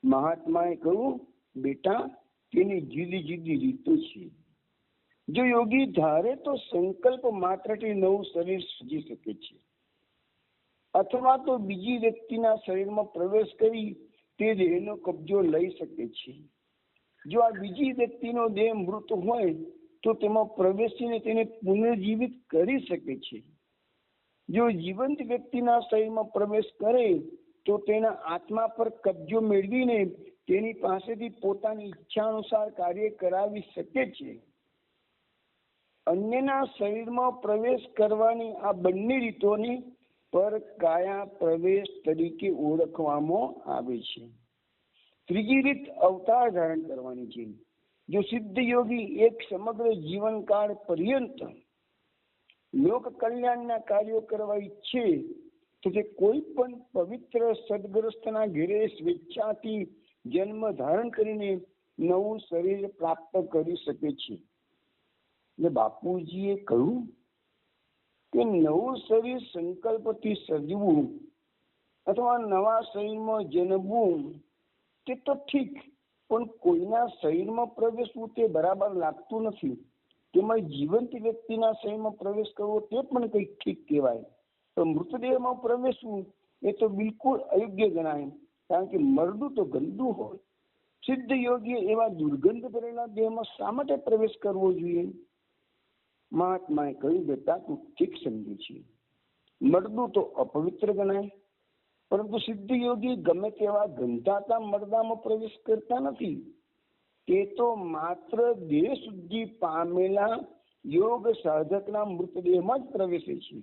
મહાત્માએ કહ્યું, બેટા, તેની જુદી જુદી રીતો છે. જો યોગી ધારે તો સંકલ્પ માત્રથી નવું શરીર સજી શકે છે, અથવા તો બીજી વ્યક્તિના શરીરમાં પ્રવેશ કરી તે દેહનો કબજો લઈ શકે છે. જો આ બીજી વ્યક્તિનો દેહ મૃત હોય તો તેમાં પ્રવેશીને તેને પુનર્જીવિત કરી શકે છે. જો જીવંત વ્યક્તિના શરીરમાં પ્રવેશ કરે તો તેના આત્મા પર કબજો મેળવીને તેની પાસેથી પોતાની ઈચ્છા અનુસાર કાર્ય કરાવી શકે છે. અન્યના શરીરમાં પ્રવેશ કરવાની આ બંને રીતોની પર કાયા પ્રવેશ તરીકે ઓળખવામાં આવે છે. ત્રીજી રીત અવતાર ધારણ કરવાની છે. જો સિદ્ધ યોગી એક સમગ્ર જીવનકાળ પર્યંત લોક કલ્યાણના કાર્યો કરવા ઈચ્છે તો તે કોઈ પણ પવિત્ર સદગ્રસ્તના ઘેરે સ્વેચ્છાથી જન્મ ધારણ કરીને નવું શરીર પ્રાપ્ત કરી શકે છે. એટલે બાપુજીએ કહ્યું કે નવું શરીર સંકલ્પથી સર્જવું અથવા નવા શરીરમાં જન્મવું તે તો ઠીક, પણ કોઈના શરીરમાં પ્રવેશવું તે બરાબર લાગતું નથી. તેમાં જીવંત વ્યક્તિના શરીરમાં પ્રવેશ કરવો તે પણ કંઈક ઠીક કહેવાય, તો મૃતદેહમાં પ્રવેશવું એ તો બિલકુલ અયોગ્ય ગણાય, કારણ કે મરડું તો ગંદુ હોય. સિદ્ધ યોગીએ એવા દુર્ગંધ ભરેલા દેહમાં શા માટે પ્રવેશ કરવો જોઈએ? મહાત્માએ કહ્યું, બેટા, તું ઠીક સમજે છે, મરડું તો અપવિત્ર ગણાય, પરંતુ સિદ્ધ યોગી ગમે તેવા ગંધાતા મરદામાં પ્રવેશ કરતા નથી. તે તો માત્ર દેહ શુદ્ધિ પામેલા યોગ સાધકના મૃતદેહમાં જ પ્રવેશે છે,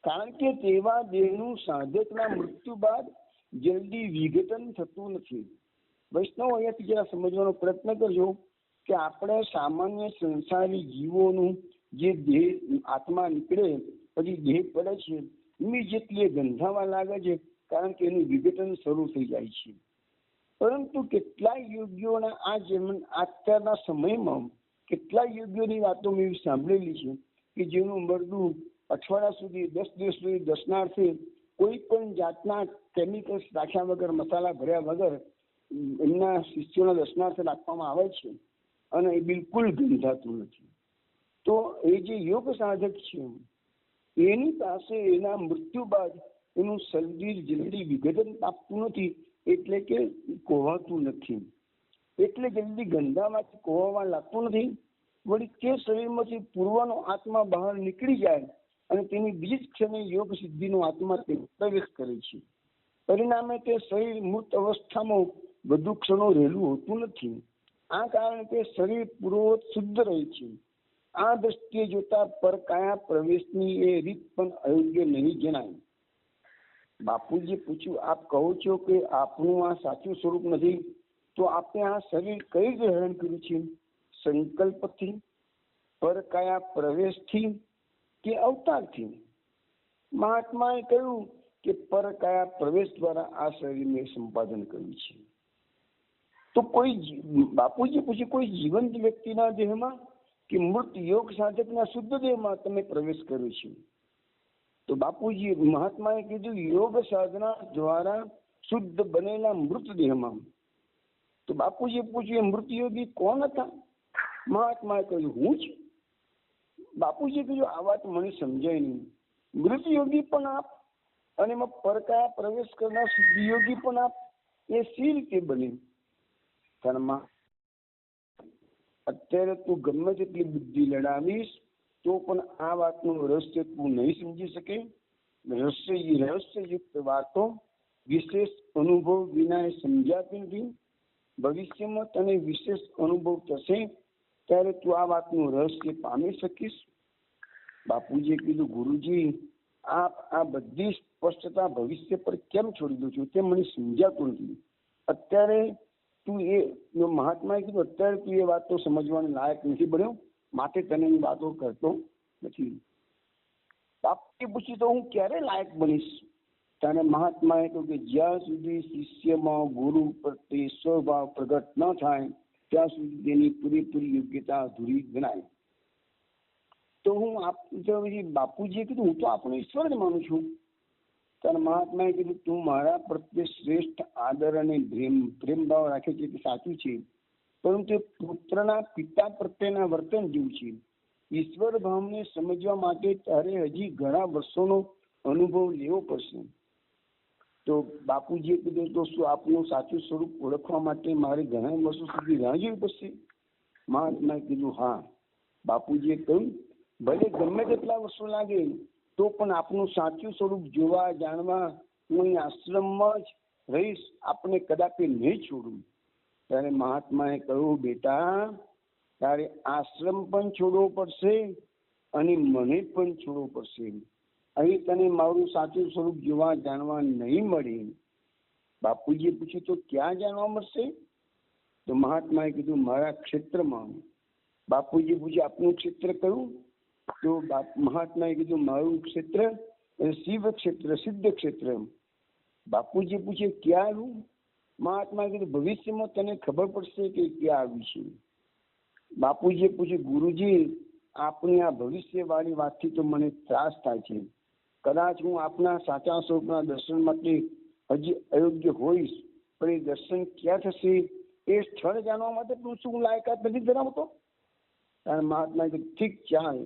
કારણ કે તેવા દેહનું સાધકના મૃત્યુ બાદ જલ્દી વિઘટન થતું નથી. વૈષ્ણવ અહીંયાથી જરા સમજવાનો પ્રયત્ન કરજો કે આપણે સામાન્ય સંસારી જીવોનું જે દેહ આત્મા નીકળે પછી દેહ પડે છે, ઇમિડિયેટલી ગંધાવા લાગે છે, કારણ કે એનું વિઘટન શરૂ થઈ જાય છે. પરંતુ કેટલાય યોગીઓના આ અત્યારના સમયમાં કેટલાય યોગીઓની વાતો મેં સાંભળેલી છે કે જેનું મરદું અઠવાડિયા સુધી 10 દિવસ સુધી દર્શનાર્થે કોઈ પણ જાતના કેમિકલ્સ રાખ્યા વગર, મસાલા ભર્યા વગર એમના શિષ્યોના દર્શનાર્થે રાખવામાં આવે છે અને એ બિલકુલ ગંધાતું નથી. તો એ જે યોગ સાધક છે એની પાસે એના મૃત્યુ બાદ એનું શરીર જલ્દી વિઘટન પામતું નથી, એટલે કે કોવાતું નથી, એટલે જલ્દી ગંધામાંથી કોવાવા લાગતું નથી. વળી તે શરીરમાંથી પૂર્વનો આત્મા બહાર નીકળી જાય અને તેની બીજી જ ક્ષણે યોગ સિદ્ધિનો આત્મા પ્રવેશ કરે છે. પરિણામે તે શરીર મૃત અવસ્થામાં વધુ ક્ષણો રહેલું હોતું નથી. આ કારણે તે શરીર પૂર્વવત શુદ્ધ રહે છે. આ દ્રષ્ટિએ જોતા પરકાયા પ્રવેશની એ રીત પણ અયોગ્ય નહીં જણાય. બાપુજીએ પૂછ્યું, આપ કહો છો કે આપનું આ સાચું સ્વરૂપ નથી, તો આપણે આ શરીર કઈ રીતે ધારણ કર્યું છે? સંકલ્પથી, પરકાયા પ્રવેશથી કે અવતારથી? મહાત્માએ કહ્યું કે પરકાયા પ્રવેશ દ્વારા આ શરીર મેં સંપાદન કર્યું છે. તો બાપુજી પૂછે, કોઈ જીવંત વ્યક્તિના દેહમાં કે મૃત યોગ સાધકના શુદ્ધ દેહમાં તમે પ્રવેશ કર્યો છે? તો બાપુજી મહાત્માએ કીધું, યોગ સાધના દ્વારા શુદ્ધ બનેલા મૃતદેહમાં. તો બાપુજીએ પૂછ્યું, મૃત યોગી કોણ હતા? મહાત્માએ કહ્યું, હું જ. બાપુજીએ કહ્યું, આ વાત મને સમજાય નહીં. મૃત યોગી પણ આપ અને એમાં પરકાયા પ્રવેશ કરનાર શુદ્ધ યોગી પણ આપ, એ સી રીતે બને? કર્મા અત્યારે તું ગમે તેટલી બુદ્ધિ લડાવીશ તો પણ આ વાતનું રહસ્ય તું નહીં સમજી શકે. રહસ્યયુક્ત વાતો વિશેષ અનુભવ વિના સમજાતી નથી. ભવિષ્યમાં તને વિશેષ અનુભવ થશે ત્યારે તું આ વાતનું રહસ્ય પામી શકીશ. બાપુજીએ કીધું, ગુરુજી આપ આ બધી સ્પષ્ટતા ભવિષ્ય પર કેમ છોડી દો છો? તે મને સમજાતું નથી. અત્યારે તું મહાત્માએ કીધું, અત્યારે તું એ વાતો સમજવાને લાયક નથી બન્યો, માટે તને એ વાતો કરતો નથી. બાપુએ પૂછ્યું, તો હું ક્યારે લાયક બનીશ? ત્યારે મહાત્માએ કહ્યું કે જ્યાં સુધી શિષ્યમાં ગુરુ પ્રત્યે સ્વભાવ પ્રગટ ન થાય ત્યાં સુધી તેની પૂરેપૂરી યોગ્યતા અધૂરી ગણાય. તો બાપુજીએ કીધું, હું તો આપણો ઈશ્વર જ માનું છું. ત્યારે મહાત્માએ કીધું, તું મારા પ્રત્યે શ્રેષ્ઠ આદર અને પ્રેમ ભાવ રાખે છે તે સાચું છે, પરંતુ પુત્રના પિતા પ્રત્યેના વર્તન જેવું છે. ઈશ્વર ભાવને સમજવા માટે તારે હજી ઘણા વર્ષોનો અનુભવ લેવો પડશે. તો બાપુજીએ કીધું, તો શું આપનું સાચું સ્વરૂપ ઓળખવા માટે મારે ઘણા વર્ષો સુધી રાહ જોવી પડશે? મહાત્માએ કીધું, હા. બાપુજીએ કહ્યું, ભલે ગમે તેટલા વર્ષો લાગે તો પણ આપનું સાચું સ્વરૂપ જોવા જાણવા હું અહીં આશ્રમમાં જ રહીશ, આપને કદાપી નહીં છોડું. ત્યારે મહાત્માએ કહ્યું, બેટા તારે આશ્રમ પણ છોડવો પડશે અને મને પણ છોડવો પડશે. અહીં તને મારું સાચું સ્વરૂપ જોવા જાણવા નહીં મળે. બાપુજીએ પૂછ્યું, તો ક્યાં જાણવા મળશે? તો મહાત્માએ કીધું, મારા ક્ષેત્રમાં. બાપુજી પૂછ્યું, આપનું ક્ષેત્ર કયું? તો મહાત્માએ કીધું, મારું ક્ષેત્ર શિવ ક્ષેત્ર, સિદ્ધ ક્ષેત્ર. બાપુજી પૂછે, ક્યાં આવ્યું? મહાત્માએ કીધું, ભવિષ્યમાં તને ખબર પડશે કે ક્યાં આવ્યું છે. બાપુજીએ પૂછ્યું, ગુરુજી આપની આ ભવિષ્યવાળી વાતથી તો મને ત્રાસ થાય છે. કદાચ હું આપના સાચા સ્વરૂપના દર્શન માટે હજી અયોગ્ય હોઈશ, પણ એ દર્શન ક્યાં થશે એ સ્થળ જાણવા માટે પણ શું લાયકાત નથી ધરાવતો? કારણ મહાત્માએ કીધું, ઠીક ચાલ,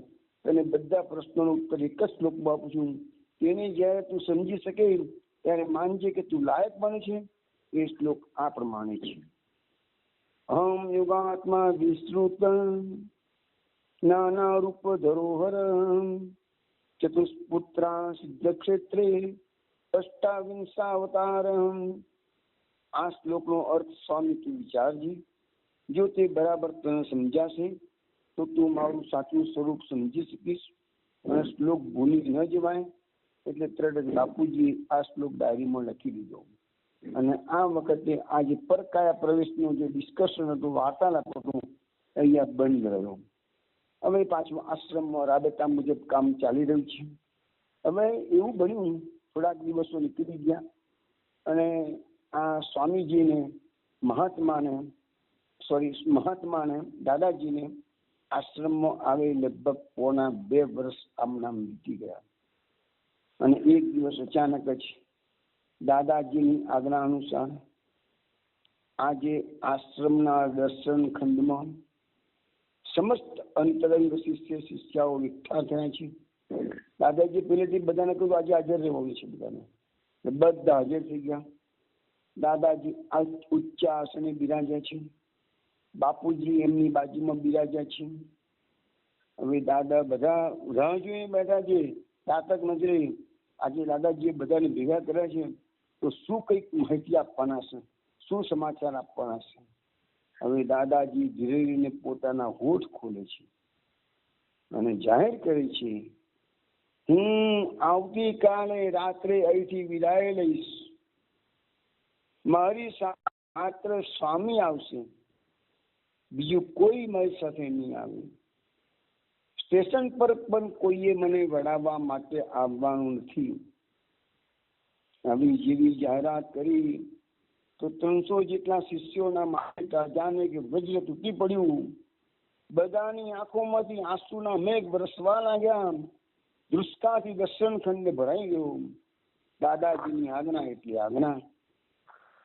તને બધા પ્રશ્નોનો ઉત્તર એક જ શ્લોકમાં આપું છું. તેને જ્યારે તું સમજી શકે ત્યારે માનજે કે તું લાયક બને છે. એ શ્લોક આ પ્રમાણે છે: અહમ યોગાત્મા વિસ્તૃત નાના રૂપ ધરોહર ચતુષ્પુત્રા સિદ્ધ ક્ષેત્રે અષ્ટાવિંશાવતાર. આ શ્લોકનો અર્થ સ્વામી તું વિચારજી. જો તે બરાબર તને સમજાશે તો તું મારું સાચું સ્વરૂપ સમજી શકીશ અને શ્લોક ભૂલી ન જવાય. એટલે તરત જ બાપુજી આ શ્લોક ડાયરીમાં લખી દીધો. અને આ વખતે આ જે પરકાયા પ્રવેશનું જે ડિસ્કશન હતું, વાર્તાલાપ હતું, અહીંયા બંધ રહ્યો. હવે પાછું આશ્રમમાં રાબેતા મુજબ કામ ચાલી રહ્યું છે. હવે એવું બન્યું, થોડાક દિવસો નીકળી ગયા અને આ સ્વામીજીને મહાત્માને દાદાજીને આશ્રમમાં આવે લગભગ પોણા 2 વર્ષ આમ નામ વીતી ગયા. અને એક દિવસ અચાનક જ દાદાજીની આજ્ઞા અનુસાર આજે આશ્રમના દર્શન ખંડમાં સમસ્ત અંતરંગ શિષ્ય શિષ્યાઓ એકઠા થયા છે. દાદાજી પહેલેથી બધાને કહ્યું આજે હાજર રહેવાનું છે. બધા હાજર થઈ ગયા. દાદાજી ઉચ્ચ આસને બિરાજ્યા છે. બાપુજી એમની બાજુમાં બિરાજ્યા છે. હવે દાદા બધા રાહ જોઈને બેઠા છે, તાતક નજરે. આજે દાદાજીએ બધાને ભેગા કર્યા છે, તો શું કંઈક માહિતી આપવાના છે, શું સમાચાર આપવાના છે. હવે દાદાજી ધીરે ધીરે પોતાના હોઠ ખોલે છે અને જાહેર કરે છે, હું આવતીકાલે રાત્રે અહીંથી વિદાય લઈશ. મારી સાથે માત્ર સ્વામી આવશે, બીજું કોઈ મારી સાથે નહીં આવે. સ્ટેશન પર પણ કોઈએ મને વડાવવા માટે આવવાનું નથી. આવી જેવી જાહેરાત કરી તો 300 જેટલા શિષ્યોના માથે જાણે કે વજ્ર તૂટી પડ્યું. બધાની આંખોમાંથી આંસુના મેઘ વરસવા લાગ્યા. દૃષ્ટાથી દર્શન ખંડ ભરાઈ ગયો. દાદાજીની આજ્ઞા એટલી આજ્ઞા.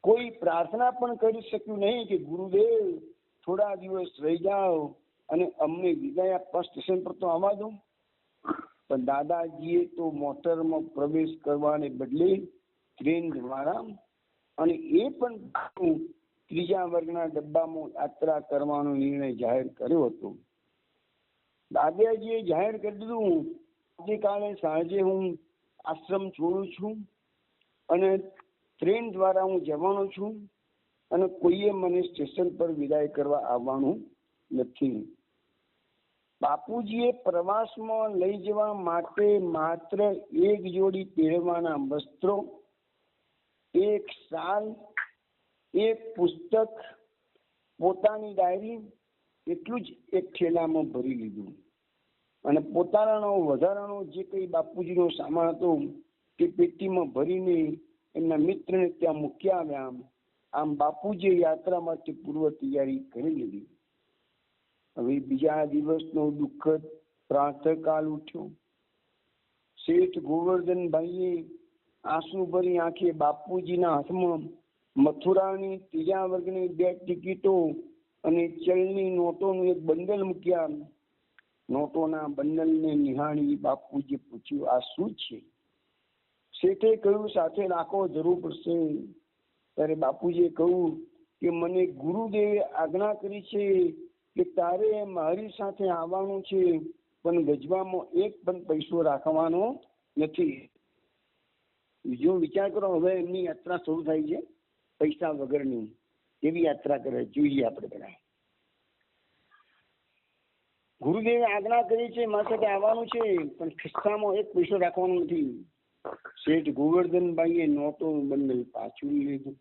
કોઈ પ્રાર્થના પણ કરી શક્યું નહીં કે ગુરુદેવ થોડા દિવસ રહી જાઓ અને અમને વિદાય આપવા સ્ટેશન પર તો આવવા દો. પણ દાદાજીએ તો મોટરમાં પ્રવેશ કરવાને બદલે ટ્રેન દ્વારા અને એ પણ 3જા વર્ગના ડબ્બામાં યાત્રા કરવાનો નિર્ણય જાહેર કર્યો હતો. દાદાજીએ જાહેર કરી દીધું, આવતીકાલે સાંજે હું આશ્રમ છોડું છું અને ટ્રેન દ્વારા હું જવાનો છું અને કોઈએ મને સ્ટેશન પર વિદાય કરવા આવવાનું નથી. બાપુજીએ પ્રવાસમાં લઈ જવા માટે માત્ર એક જોડી પહેરવાના વસ્ત્રો, એક શાલ, એક પુસ્તક, પોતાની ડાયરી એટલું જ એક થેલામાં ભરી લીધું. અને પોતાનો વધારાનો જે કંઈ બાપુજીનો સામાન હતો તે પેટીમાં ભરીને એમના મિત્રને ત્યાં મૂકી આવ્યા. આમ બાપુજીએ યાત્રા માટે પૂર્વ તૈયારી કરી લીધી. હવે બીજા દિવસનો દુઃખદ પ્રાતઃકાલ ઉઠ્યો. શેઠ ગોવર્ધનભાઈએ આંસુ ભરી આંખે બાપુજીના હાથમાં મથુરાની 3જા વર્ગની 2 ટિકિટો અને ચલની નોટોનું એક બંડલ મૂક્યા. નોટોના બંડલને નિહાળી બાપુજીએ પૂછ્યું, આ શું છે? શેઠે કહ્યું, સાથે રાખો, જરૂર પડશે. ત્યારે બાપુજીએ કહ્યું કે મને ગુરુદેવે આજ્ઞા કરી છે કે તારે મારી સાથે આવવાનું છે, પણ ગજવામાં એક પણ પૈસો રાખવાનો નથી. બીજો વિચાર કરો, હવે એમની યાત્રા શરૂ થાય છે પૈસા વગરની. એવી યાત્રા કરે, જોઈએ આપણે બધા. ગુરુદેવે આજ્ઞા કરી છે મારી સાથે આવવાનું છે, પણ ખિસ્સામાં એક પૈસો રાખવાનો નથી. શેઠ ગોવર્ધનભાઈએ નોટોનું બંડલ પાછું લીધું,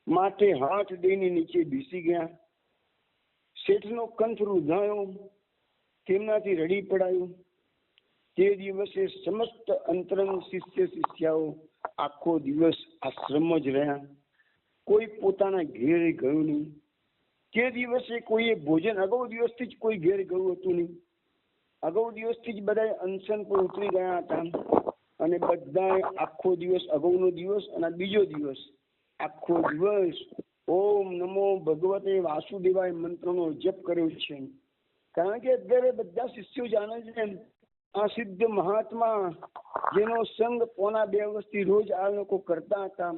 માથે હાથ દઈને નીચે બેસી ગયા. શેઠનો કંઠ રૂંધાયો, તેમનાથી રડી પડાયું. તે દિવસે સમસ્ત અંતરંગ શિષ્ય શિષ્યાઓ આખો દિવસ આશ્રમમાં જ રહ્યા. કોઈ પોતાના ઘેર ગયું નહીં. તે દિવસે કોઈએ ભોજન, અગાઉ દિવસથી જ કોઈ ઘેર ગયું હતું નહીં. અગાઉ દિવસથી જ બધા અનશન પર ઉતરી ગયા હતા અને બધા આખો દિવસ, અગાઉનો દિવસ અને બીજો દિવસ, આખો દિવસ ઓમ નમો ભગવતે વાસુદેવાય મંત્રનો જપ કર્યો છે. કારણ કે અત્યારે બધા શિષ્યો જાણે છે આ સિદ્ધ મહાત્મા જેનો સંગ પોણા 2 વર્ષથી રોજ આ લોકો કરતા હતા,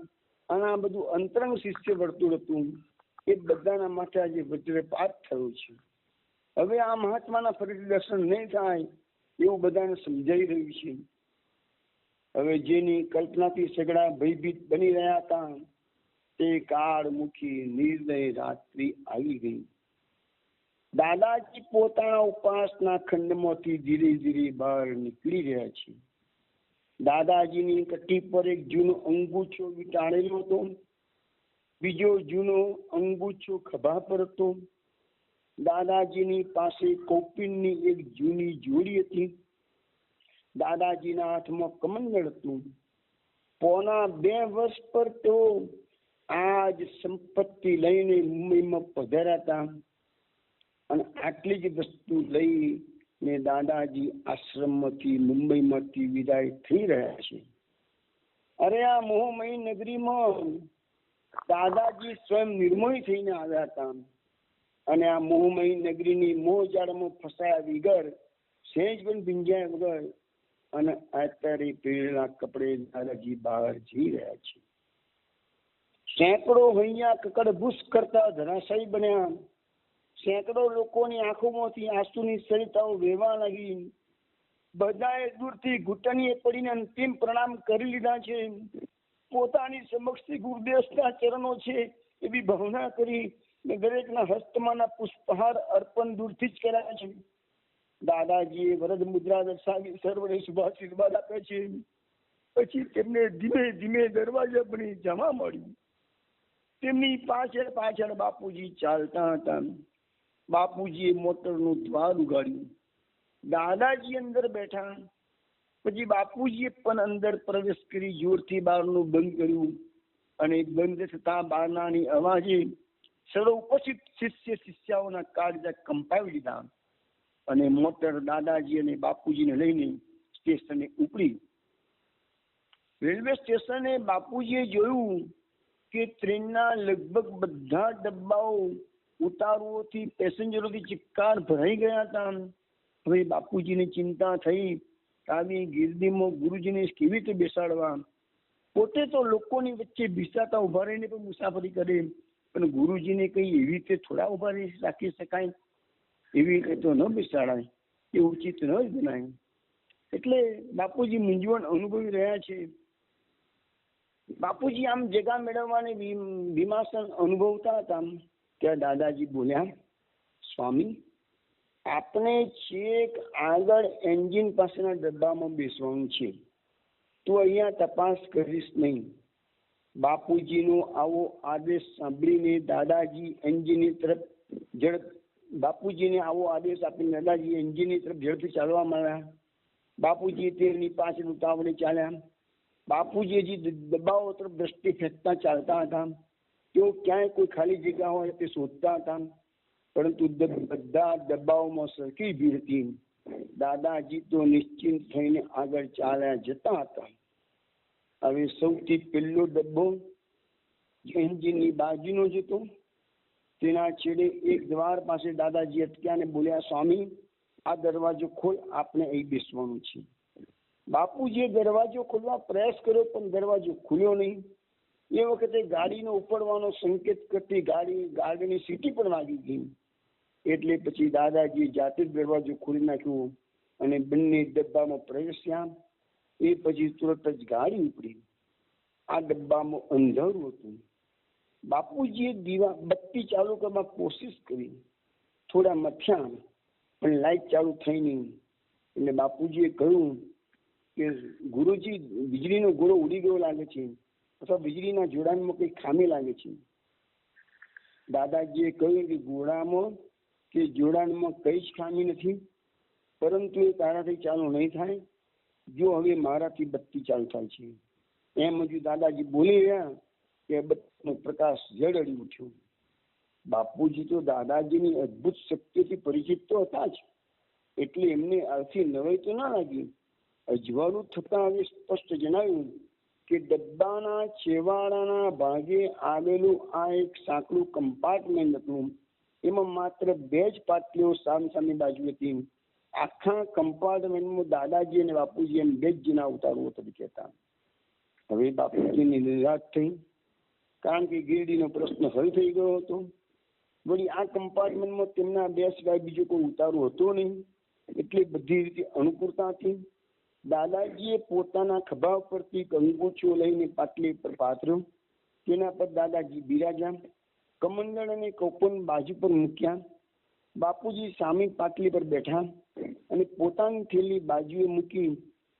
અને આ બધું અંતરંગ શિષ્ય વર્તુળ હતું, એ બધાના માથે આજે વજ્રપાત થયો છે. હવે આ મહાત્માના ફરીથી દર્શન નહીં થાય એવું બધાને સમજાઈ રહ્યું છે. હવે જેની કલ્પનાથી સગડા ભયભીત બની રહ્યા હતા તે કાળમુખી નિર્દય રાત્રિ આવી ગઈ. દાદાજી પોતાના ઉપાસના ખંડમાંથી ધીરે ધીરે બહાર નીકળી રહ્યા છે. દાદાજીની કટી પર એક જૂનો અંગૂછો વીંટાળેલો હતો. બીજો જૂનો અંગૂછો ખભા પર હતો. દાદાજીની પાસે કૌપિનની એક જૂની જોડી હતી. દાદાજીના હાથમાં કમંડળ હતું. પોણા 2 વર્ષ પર તેઓ આ જ સંપત્તિ લઈને મુંબઈમાં પધાર્યા હતા અને આટલી જ વસ્તુ લઈને દાદાજી આશ્રમમાંથી મુંબઈમાંથી વિદાય થઈ રહ્યા છે. અરે આ મોહમય નગરીમાં દાદાજી સ્વયં નિર્મોહી થઈને આવ્યા હતા અને આ મોહમય નગરીની મોહજાળમાં ફસાયા વગર, સહેજ પણ ભીંજાયા વગર અને અત્યારે પહેરેલા કપડે દાદાજી બહાર જઈ રહ્યા છે. સેંકડો હૈયા કકડભૂસ કરતા ધરાશાયી બન્યા. સેંકડો લોકોની આંખોમાંથી આંસુની સરિતાઓ વહેવા લાગી. બધાએ દૂરથી ઘૂંટણીએ પડીને અંતિમ પ્રણામ કરી લીધા છે. પોતાની સમક્ષ ગુરુદેવના ચરણો છે એવી ભાવના કરી ને દરેકના હસ્તમાંના પુષ્પહાર અર્પણ દૂરથી જ કર્યા છે. દાદાજીએ વરદ મુદ્રા દર્શાવી સર્વને શુભાશીર્વાદ આપે છે. પછી તેમને ધીમે ધીમે દરવાજા બની જવા મળ્યું. તેમની પાછળ પાછળ બાપુજી ચાલતા હતા. બાપુજીએ મોટરનું દ્વાર ઉગાડ્યું. દાદાજી અંદર બેઠા. પછી બાપુજીએ પણ અંદર પ્રવેશ કરી જોરથી બારણું બંધ કર્યું અને બંધ થતા બારણાની અવાજે સર્વ ઉપસ્થિત શિષ્ય શિષ્યાઓના કાળજા કંપાવી લીધા અને મોટર દાદાજી અને બાપુજીને લઈને સ્ટેશને ઉપડી. રેલવે સ્ટેશને બાપુજીએ જોયું કે ટ્રેનના લગભગ બધા ડબ્બાઓ ઉતારુઓથી પેસેન્જરોથી ચિક્કાર ભરાઈ ગયા હતા. હવે બાપુજીને ચિંતા થઈ કે આવી ગીરદીમાં ગુરુજીને કેવી રીતે બેસાડવા. પોતે તો લોકોની વચ્ચે ભીસાતા ઉભા રહીને પણ મુસાફરી કરે, પણ ગુરુજીને કઈ એવી રીતે થોડા ઉભા રાખી શકાય? એવી રીતે તો ન બેસાડાય, એ ઉચિત ન જ ગણાય. એટલે બાપુજી મૂંઝવણ અનુભવી રહ્યા છે. બાપુજી આમ જગા મેળવવાની વિમાસન અનુભવતા હતા ત્યાં દાદાજી બોલ્યા, સ્વામી, આપણે છેક આગળ એન્જિન પાસેના ડબ્બામાં બેસવાનું છે, તું અહીંયા તપાસ કરીશ નહીં. બાપુજીનો આવો આદેશ સાંભળીને દાદાજી એન્જિનની તરફ બાપુજીને આવો આદેશ આપીને દાદાજી એન્જિનની તરફ ઝડપથી ચાલવા માંડ્યા. બાપુજી તેની પાછળ ઉતાવળે ચાલ્યા. બાપુજી હજી ડબ્બાઓ તરફ દ્રષ્ટિ ફેંકતા ચાલતા હતા. તેઓ ક્યાંય કોઈ ખાલી જગ્યા હોય તે શોધતા હતા, પરંતુ બધા ડબ્બાઓમાં સરખી ભીડ હતી. દાદાજી તો નિશ્ચિંત થઈને આગળ ચાલ્યા જતા હતા. હવે સૌથી પહેલો ડબ્બો એન્જિનની બાજુનો જ હતો. તેના છેડે એક દ્વાર પાસે દાદાજી અટક્યા અને બોલ્યા, સ્વામી, આ દરવાજો ખોલ, આપણે અહીં બેસવાનું છે. બાપુજીએ દરવાજો ખોલવા પ્રયાસ કર્યો પણ દરવાજો ખુલ્યો નહીં. એ વખતે ગાડીનો ઉપડવાનો સંકેત કરતી ગાડીની સીટી પણ વાગી ગઈ. એટલે પછી દાદાજીએ જાતે જ દરવાજો ખોલી નાખ્યો અને બંને ડબ્બામાં પ્રવેશ્યા. એ પછી તુરત જ ગાડી ઉપડી. આ ડબ્બામાં અંધારું હતું. બાપુજીએ બત્તી ચાલુ કરવા કોશિશ કરી. થોડા મથ્યા પણ લાઈટ ચાલુ થઈ નહીં. એટલે બાપુજીએ કહ્યું કે ગુરુજી, વીજળીનો ગોળો ઉડી ગયો લાગે છે, અથવા વીજળીના જોડાણમાં કઈ ખામી લાગે છે. દાદાજીએ કહ્યું કે ગોળામાં કે જોડાણમાં કઈ જ ખામી નથી, પરંતુ એ તારાથી ચાલુ નહીં થાય જો હવે મારાથી બત્તી ચાલુ થાય છે. એમ હજુ દાદાજી બોલી રહ્યા કે બત્તીનો પ્રકાશ ઝળહળી ઉઠ્યો. બાપુજી તો દાદાજીની અદભુત શક્તિથી પરિચિત તો હતા જ, એટલે એમને આથી નવાઈ તો ના લાગી. અજવાળું થતા હવે સ્પષ્ટ જણાવ્યું કે ડબ્બાના છેવાડાના ભાગે આવેલું આ એક સાંકડું કમ્પાર્ટમેન્ટ હતું. એમાં માત્ર 2 જ પાટલીઓ સામસામે બાજુ હતી. આખા કમ્પાર્ટમેન્ટમાં દાદાજી અને બાપુજી એમ 2 જ જણા ઉતારુઓ તરીકે હતા. હવે બાપુજીની નિરાશ થઈ, કારણ કે ગીરડીનો પ્રશ્ન હલ થઈ ગયો હતો. વળી આ કમ્પાર્ટમેન્ટમાં તેમના 2 સિવાય બીજો કોઈ ઉતારો હતો નહીં, એટલે બધી રીતે અનુકૂળતા હતી. દાદાજીએ પોતાના ખભા પરથી અંગૂઠો લઈને પાટલી પર પાથર્યો. તેના પર દાદાજી બિરાજ્યા. કમંડળ અને કૌપન બાજુ પર મૂક્યા. બાપુજી સામે પાટલી પર બેઠા અને પોતાની થેલી બાજુએ મૂકી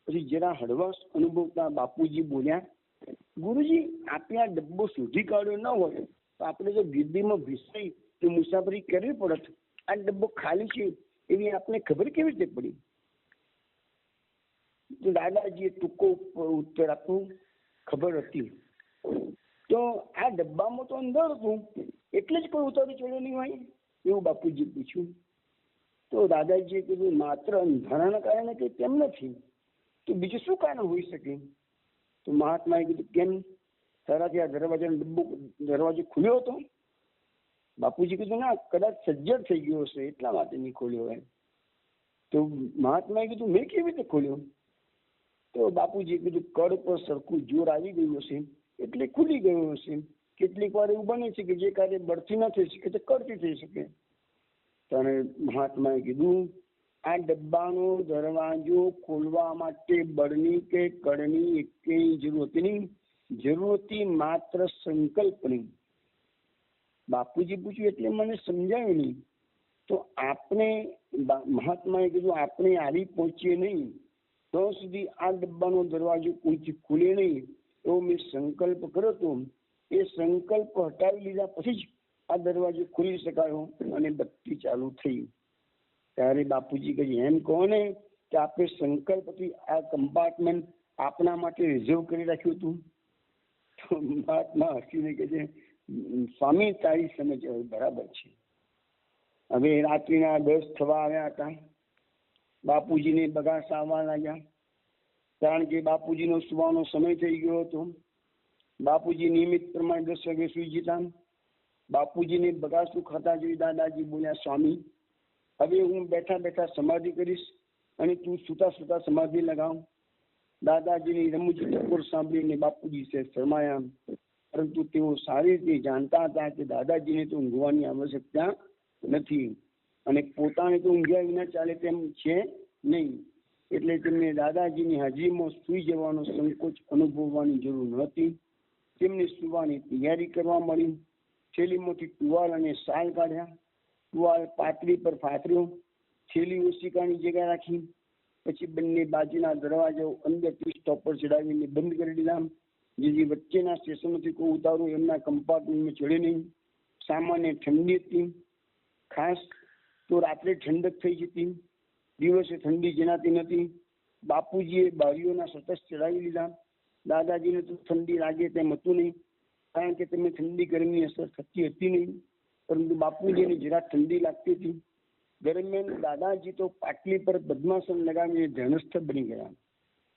પછી જરા હળવાશ અનુભવતા બાપુજી બોલ્યા, ગુરુજી, આપણે આ ડબ્બો શોધી કાઢ્યો ન હોય તો આપણે જો ગીરડીમાં ભીસાઈ તો મુસાફરી કરવી પડત. આ ડબ્બો ખાલી છે એવી આપણે ખબર કેવી રીતે પડી? તો દાદાજીએ ટૂંકો ઉત્તર આપ્યો, ખબર હતી. તો આ ડબ્બામાં તો અંદર હતું એટલે જ કોઈ ઉતારી ચડ્યો નહીં હોય એવું બાપુજી પૂછ્યું. તો દાદાજીએ કીધું, માત્ર અંધારાના કારણે કંઈ તેમ નથી, તો બીજું શું કારણ હોઈ શકે? તો મહાત્માએ કીધું, કેમ તારાથી આ દરવાજો ખુલ્યો હતો? બાપુજી કીધું, ના, કદાચ સજ્જડ થઈ ગયો હશે એટલા માટે નહીં ખોલ્યો હોય. તો મહાત્માએ કીધું, મેં કેવી રીતે ખોલ્યો? તો બાપુજીએ કીધું, કડ પર સરખું જોર આવી ગયું હશે એટલે ખુલી ગયું હશે. કેટલીક વાર એવું બને છે કે જે કાર્ય બળથી ન થઈ શકે તે કડથી થઈ શકે. ત્યારે મહાત્માએ કીધું, આ ડબ્બાનો દરવાજો ખોલવા માટે બળની કે કડની એકેય જરૂર હતી નહીં. જરૂર હતી માત્ર સંકલ્પની. બાપુજી પૂછ્યું એટલે મને સમજાયું નહીં. તો આપણે, મહાત્માએ કીધું, આપણે આવી પહોંચીએ નહીં તો સુધી આ ડબ્બાનો દરવાજો કોઈથી ખુલે નહીં એવો મેં સંકલ્પ કર્યો હતો. એ સંકલ્પ હટાવી લીધા પછી જ આ દરવાજો ખોલી શકાયો અને બત્તી ચાલુ થઈ. ત્યારે બાપુજી કહે, એમ કહો ને કે આપણે સંકલ્પથી આ કમ્પાર્ટમેન્ટ આપણા માટે રિઝર્વ કરી રાખ્યું હતું? તો મહાત્મા હસીને કહે છે, સ્વામી, તારી સમજ બરાબર છે. હવે રાત્રિના 10 થવા આવ્યા હતા. બાપુજીને બગાસ આવવા લાગ્યા, કારણ કે બાપુજીનો સુવાનો સમય થઈ ગયો હતો. બાપુજી નિયમિત પ્રમાણે 10 વાગે સુઈ જતા. બાપુજીને બગાસું ખાતા જોઈ દાદાજી બોલ્યા, સ્વામી, હવે હું બેઠા બેઠા સમાધિ કરીશ અને તું સુતા સુતા સમાધિ લગાવ. દાદાજીની રમૂજી ટકોર સાંભળીને બાપુજી છે શરમાયા, પરંતુ તેઓ સારી રીતે જાણતા હતા કે દાદાજીને તો ઊંઘવાની આવશ્યકતા નથી અને પોતાને તો ઊંઘ્યા વિના ચાલે તેમ છે નહીં. એટલે તેમને દાદાજીની હાજરીમાં સૂઈ જવાનો સંકોચ અનુભવવાની જરૂર નહોતી. તેમને સુવાની તૈયારી કરવા મળી. થેલીમાંથી ટુવાલ અને શાલ કાઢ્યા. ટુવાલ પાટલી પર ફાથર્યો. થેલી ઓશિકાની જગ્યા રાખી. પછી બંને બાજુના દરવાજો અંદરથી સ્ટોપર ચડાવીને બંધ કરી દીધા, જેથી વચ્ચેના સ્ટેશનોથી કોઈ ઉતારો એમના કમ્પાર્ટમેન્ટમાં ચડે નહીં. સામાન્ય ઠંડી હતી. ખાસ તો રાત્રે ઠંડક થઈ જતી, દિવસે ઠંડી જણાતી નથી. બાપુજીએ બારીઓના સતત ચડાવી લીધા. દાદાજીને તો ઠંડી લાગે તેમ હતું નહીં, કારણ કે તેમને ઠંડી ગરમી અસર થતી હતી નહીં, પરંતુ બાપુજીને જરા ઠંડી લાગતી હતી. દરમિયાન દાદાજી તો પાટલી પર પદ્માસન લગાવીને ધ્યાનસ્થ બની ગયા.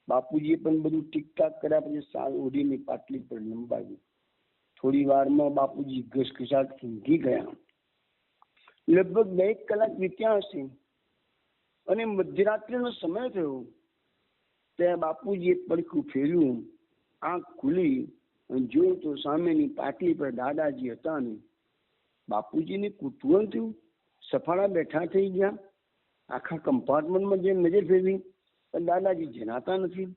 બાપુજીએ પણ બધું ઠીકઠાક કર્યા પછી સાલ ઓઢીને પાટલી પર લંબાવી. થોડી વારમાં બાપુજી ઘસઘસાટ ઊંઘી ગયા. લગભગ 2 કલાક વીત્યા હશે અને મધ્યરાત્રિનો સમય થયો. ત્યાં બાપુજીએ પડખું ફેર્યું, આંખ ખુલી અને જોયું તો સામેની પાટલી પર દાદાજી હતા. ને બાપુજીને કુતૂહલ થયું. સફાળા બેઠા થઈ ગયા. આખા કમ્પાર્ટમેન્ટમાં જે નજર ફેરવી પણ દાદાજી જણાતા નથી.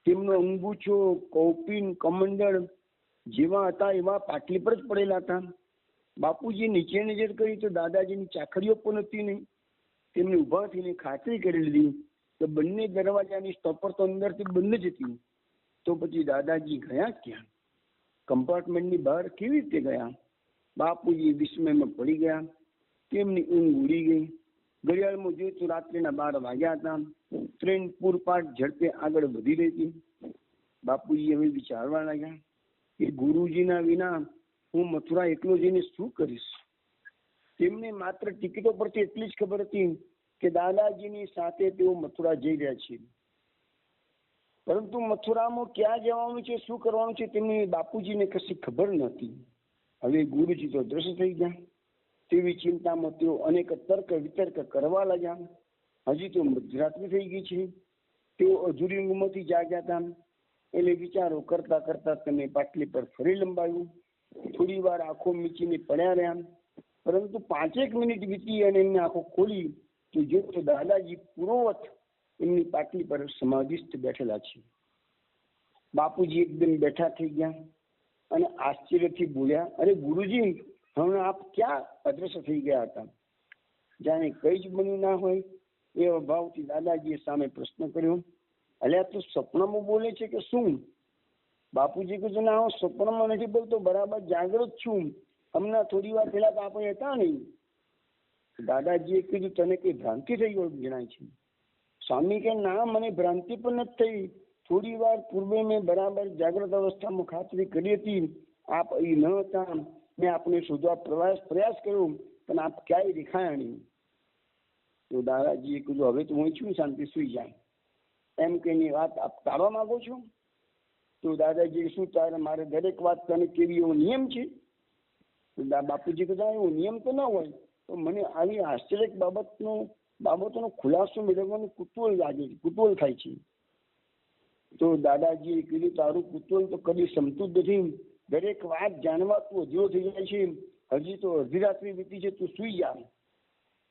તેમનો અંગૂઠો, કૌપીન, કમંડળ જેવા હતા એવા પાટલી પર જ પડેલા હતા. બાપુજી નીચે નજર કરી તો દાદાજીની ચાખડીઓ પણ હતી નહીં. તેમને ઊભા થઈને ખાતરી કરી લીધી તો બંને દરવાજાની સ્ટોપર તો અંદરથી બંધ જ હતી. તો પછી દાદાજી ગયા ક્યાં? કમ્પાર્ટમેન્ટની બહાર કેવી રીતે ગયા? બાપુજી વિસ્મયમાં પડી ગયા. તેમની ઊંઘ ઉડી ગઈ. ઘડિયાળમાં જોયું તો રાત્રિના 12 વાગ્યા હતા. ટ્રેન પૂરપાટ ઝડપે આગળ વધી રહી હતી. બાપુજી હવે વિચારવા લાગ્યા કે ગુરુજીના વિના હું મથુરા એકલો જઈને શું કરીશ? તેમને માત્ર ટિકિટો પરથી એટલી જ ખબર હતી કે દાદાજીની સાથે તેઓ મથુરા જઈ રહ્યા છે, પરંતુ મથુરામાં ક્યાં જવાનું છે, શું કરવાનું છે તેમની બાપુજીને કશી ખબર નહોતી. હવે ગુરુજી તો દ્રશ્ય થઈ ગયા. તેવી ચિંતામાં તેઓ અનેક તર્ક વિતર્ક કરવા લાગ્યા. હજી તો મધ્યરાત્રિ થઈ ગઈ છે. તેઓ અધૂરી ઊંઘમાંથી જાગ્યા હતા. એટલે વિચારો કરતા કરતા તમે પાટલી પર ફરી લંબાવ્યું. થોડી વાર આંખો મીચીને પડ્યા રહ્યા, પરંતુ 5 મિનિટ વીતી અને એમને આંખો ખોલી તો જો તો દાદાજી પૂર્વવત એમની પાટલી પર સમાધિસ્થ બેઠેલા છે. બાપુજી એકદમ બેઠા થઈ ગયા અને આશ્ચર્યથી બોલ્યા, અરે ગુરુજી, હમણાં આપ ક્યાં અદ્રશ્ય થઈ ગયા હતા? જાણે કઈ જ બન્યું ના હોય એવા ભાવથી દાદાજીએ સામે પ્રશ્ન કર્યો, અલ્યા તું સપનામાં બોલે છે કે શું? બાપુજી કીધું, ના હું સપનામાં નથી બોલતો, બરાબર જાગૃત છું. હમણાં થોડી વાર પહેલા તો આપણે હતા નહીં. દાદાજીએ કીધું, તને કઈ ભ્રાંતિ થઈ ગયો જણાય છે? સ્વામી કે ના, મને ભ્રાંતિ પણ નથી થઈ. થોડી વાર પૂર્વે મેં બરાબર જાગ્રત અવસ્થામાં ખાતરી કરી હતી. આપ અહીં ન હતા. મેં આપને શોધવા પ્રયાસ કર્યો, પણ આપ ક્યાંય દેખાયા નહીં. તો દાદાજીએ કીધું, હવે તો હું છું, શાંતિ સુઈ જાય. એમ કહીને વાત આપ ટાળવા માંગો છો? તો દાદાજી, શું તારે મારે દરેક વાત તને કેવી એવો નિયમ છે? તો બાપુજી કીધું, એવો નિયમ તો ના હોય, તો મને આવી આશ્ચર્યક બાબતોનો ખુલાસો મેળવવાનું કુતૂહલ લાગે છે, કુતૂહલ થાય છે. તો દાદાજીએ કીધું, તારું કુતૂહલ તો કદી સમતું જ નથી. દરેક વાત જાણવા તું અધીરો થઈ જાય છે. હજી તો અડધી રાત્રિ વીતી છે, તું સુઈ જા.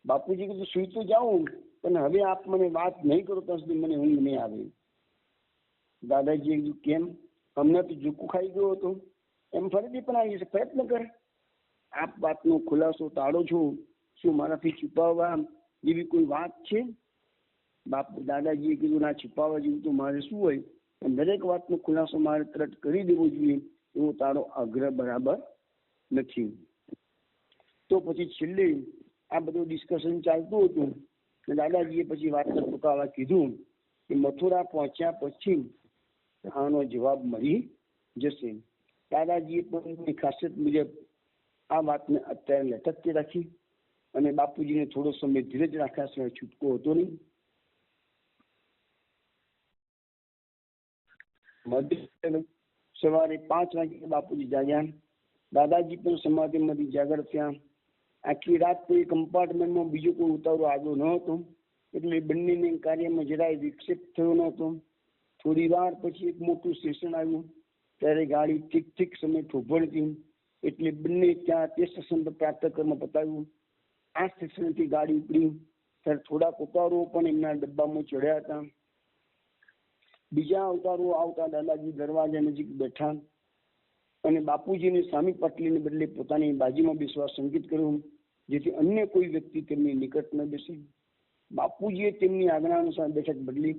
બાપુજી કીધું, સુઈ તો જાઉં, પણ હવે આપ મને વાત નહીં કરો ત્યાં સુધી મને ઊંઘ નહીં આવે. દાદાજીએ કીધું, કેમ? હમણાં તો ઝૂકું ખાઈ ગયો હતો, એમ ફરીથી પણ આવી જશે, પ્રયત્ન કર. આપ વાતનો ખુલાસો ટાળો છો. શું મારાથી છુપાવવા જેવી કોઈ વાત છે? દાદાજીએ કીધું, ના, છુપાવવા જેવું તો મારે શું હોય, પણ દરેક વાતનો ખુલાસો મારે તરત કરી દેવો જોઈએ એવો તારો આગ્રહ બરાબર નથી. તો પછી છેલ્લે આ બધું ડિસ્કશન ચાલતું હતું. દાદાજીએ પછી વાતને ટૂંકાવા કીધું કે મથુરા પહોંચ્યા પછી આનો જવાબ મળી જશે. દાદાજીએ પોતાની ખાસિયત મુજબ આ વાતને અત્યારે લટકતી રાખી અને બાપુજીને થોડો સમય ધીરજ રાખ્યા સિવાય છૂટકો હતો નહીં. સવારે 5 વાગે બાપુજી જાગ્યા. દાદાજી પણ સમાધિમાંથી જાગૃત થયા. આખી રાત કોઈ કમ્પાર્ટમેન્ટમાં બીજો કોઈ ઉતારો આવ્યો ન હતો, એટલે બંનેને કાર્યમાં જરાય વિક્ષેપ થયો ન હતો. થોડી વાર પછી એક મોટું સ્ટેશન આવ્યું. ત્યારે ગાડી ઠીક સમય થોભળતી, એટલે બંને ત્યાં તે સ્ટેશન પર પ્રાતઃકર્મ પતાવ્યું. આ સ્ટેશનથી ગાડી ઉપડી ત્યારે થોડાક ઉતારો પણ એમના ડબ્બામાં ચડ્યા હતા. બીજા અવતારો આવતા દાદાજી દરવાજા નજીક બેઠા અને બાપુજીને સામી પાટલીને બદલે પોતાની બાજુમાં બેસવા સંકેત કર્યું, જેથી અન્ય કોઈ વ્યક્તિ તેમની નિકટ ન બેસે. બાપુજીએ તેમની આજ્ઞા અનુસાર બેઠક બદલી.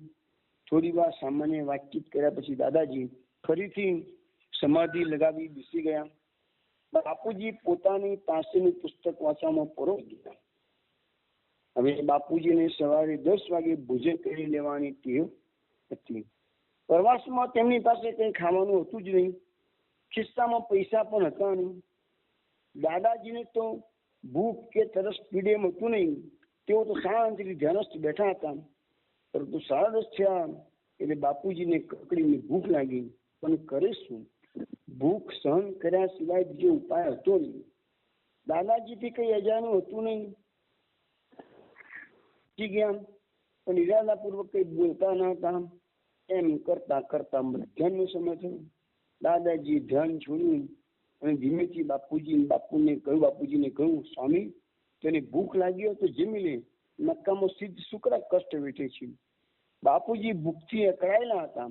થોડી વાર સામાન્ય વાતચીત કર્યા પછી દાદાજી ફરીથી સમાધિ લગાવી બેસી ગયા. બાપુજી પોતાની પાસેનું પુસ્તક વાંચવામાં પરોવી ગયા. હવે બાપુજીને સવારે 10 વાગે ભોજન કરી લેવાની ટેવ હતી. પ્રવાસમાં તેમની પાસે કંઈ ખાવાનું હતું જ નહીં. ખિસ્સામાં પૈસા પણ હતા નહીં. દાદાજીને તો ભૂખ કે તરસ પીડે એમ હતું નહીં. તેઓ તો શાંતિથી ધ્યાનસ્થ બેઠા હતા. પરંતુ 10:30 થયા એટલે બાપુજીને કકડીની ભૂખ લાગી, પણ કરે શું? ભૂખ સહન કર્યા સિવાય બીજો ઉપાય હતો નહીં. દાદાજીથી કઈ અજાણ્યું હતું નહીં. ગયા પણ ઇરાદાપૂર્વક કઈ બોલતા ન હતા. એમ કરતા મધ્યાહ્નનો સમય થયો. દાદાજી ધ્યાન છોડ્યું અને ધીમેથી બાપુજીને કહ્યું, સ્વામી, તેને ભૂખ લાગી હોય તો જમી લે, નકામો સિદ્ધ શુક્ર કષ્ટ વેઠે છે. બાપુજી ભૂખથી અકળાયેલા હતા,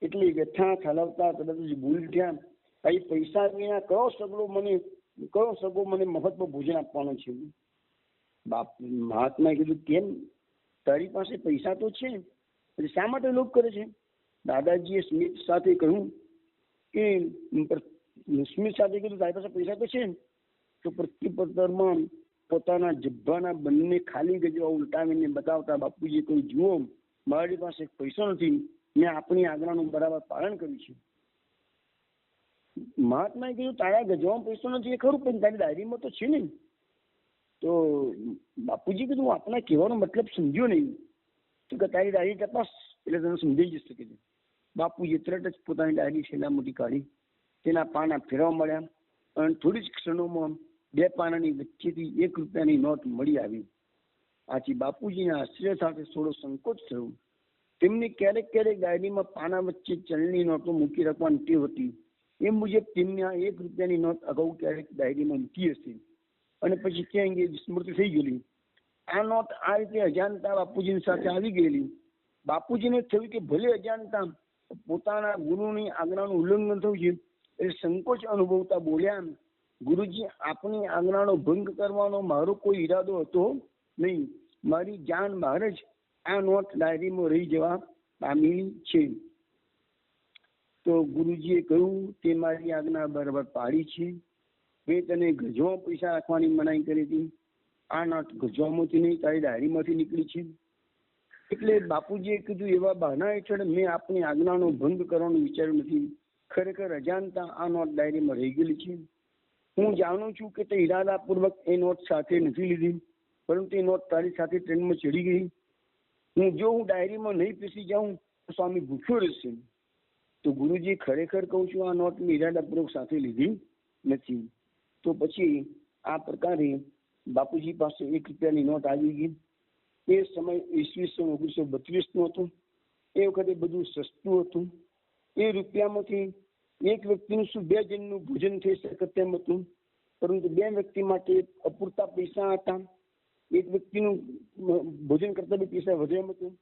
એટલે વ્યથા ઠાલવતા તરત જ ભૂલ થયા, ભાઈ, પૈસા વિના કયો સગો મને મફતમાં ભોજન આપવાનો છે? મહાત્માએ કીધું, કેમ? તારી પાસે પૈસા તો છે, શા માટે લોભ કરે છે? દાદાજીએ સ્મિત સાથે કહ્યું તારી પાસે પૈસા તો છે. તો પ્રત્યુત્તરમાં પોતાના જબ્બાના બંને ખાલી ગજવા ઉલટાવીને બતાવતા બાપુજીએ કહ્યું, જુઓ, મારી પાસે પૈસો નથી, મેં આપણી આજ્ઞાનું બરાબર પાલન કર્યું છે. મહાત્માએ કહ્યું, તારા ગજવામાં પૈસો નથી એ ખરું, પણ તારી ડાયરીમાં તો છે ને. તો બાપુજી કીધું, હું આપણા કહેવાનો મતલબ સમજ્યો નહીં. તો કે તારી ડાયરી તપાસ એટલે તને સમજાઈ જશે. કે બાપુજી તરત જ પોતાની ડાયરી છેલ્લા મોટી કાઢી તેના પાના ફેરવા મળ્યા અને થોડી જ ક્ષણોમાં 2 પાનાની વચ્ચેથી 1 રૂપિયાની નોટ મળી આવી. આથી બાપુજીના આશ્ચર્ય સાથે થોડો સંકોચ થયો. તેમની ક્યારેક ડાયરીમાં પાના વચ્ચે ચલણી નોટો મૂકી રાખવાની ટેવ હતી. એ મુજબ તેમની આ 1 રૂપિયાની નોટ અગાઉ ક્યારેક ડાયરીમાં મૂકી હશે અને પછી તે અંગે વિસ્મૃતિ થઈ ગયેલી. આ નોટ આ રીતે અજાણતા બાપુજીની સાથે આવી ગયેલી. બાપુજીને થયું કે ભલે અજાણતા પોતાના ગુરુની આજ્ઞાનું ઉલ્લંઘન થયું છે, એટલે સંકોચ અનુભવતા બોલ્યા, ગુરુજી, આપની આજ્ઞાનો ભંગ કરવાનો મારો કોઈ ઈરાદો હતો નહીં, મારી જાન બહાર જ આ નોટ ડાયરીમાં રહી જવા પામેલી છે. તો ગુરુજીએ કહ્યું, તે મારી આજ્ઞા બરાબર પાડી છે. મેં તને ગજવામાં પૈસા રાખવાની મનાઈ કરી હતી, આ નોટ ગજવામાંથી નહીં, તારી ડાયરીમાંથી નીકળી છે. એટલે બાપુજીએ કીધું, એવા બહાના હેઠળ મેં આપની આજ્ઞાનો ભંગ કરવાનું વિચાર્યું નથી. ખરેખર અજાણતા આ નોટ ડાયરીમાં રહી ગયેલી છે. હું જાણું છું કે તે ઈરાદાપૂર્વક એ નોટ સાથે નથી લીધી, પરંતુ એ નોટ તારી સાથે ટ્રેનમાં ચડી ગઈ. જો હું ડાયરીમાં નહીં પીસી જાઉં તો સ્વામી ભૂખ્યો રહેશે. તો ગુરુજી, ખરેખર કહું છું, આ નોટ મેં ઈરાદાપૂર્વક સાથે લીધી નથી. તો પછી આ પ્રકારે બાપુજી પાસે 1 રૂપિયાની નોટ આવી ગઈ. એ સમય ઈસવીસન 1932 હતું. એ વખતે બધું સસ્તું હતું. એ રૂપિયામાંથી એક વ્યક્તિનું શું 2 જણનું ભોજન થઈ શકે તેમ હતું, પરંતુ 2 વ્યક્તિ માટે અપૂરતા પૈસા હતા. એક વ્યક્તિનું ભોજન કરતા બી પૈસા વધે એમ હતું.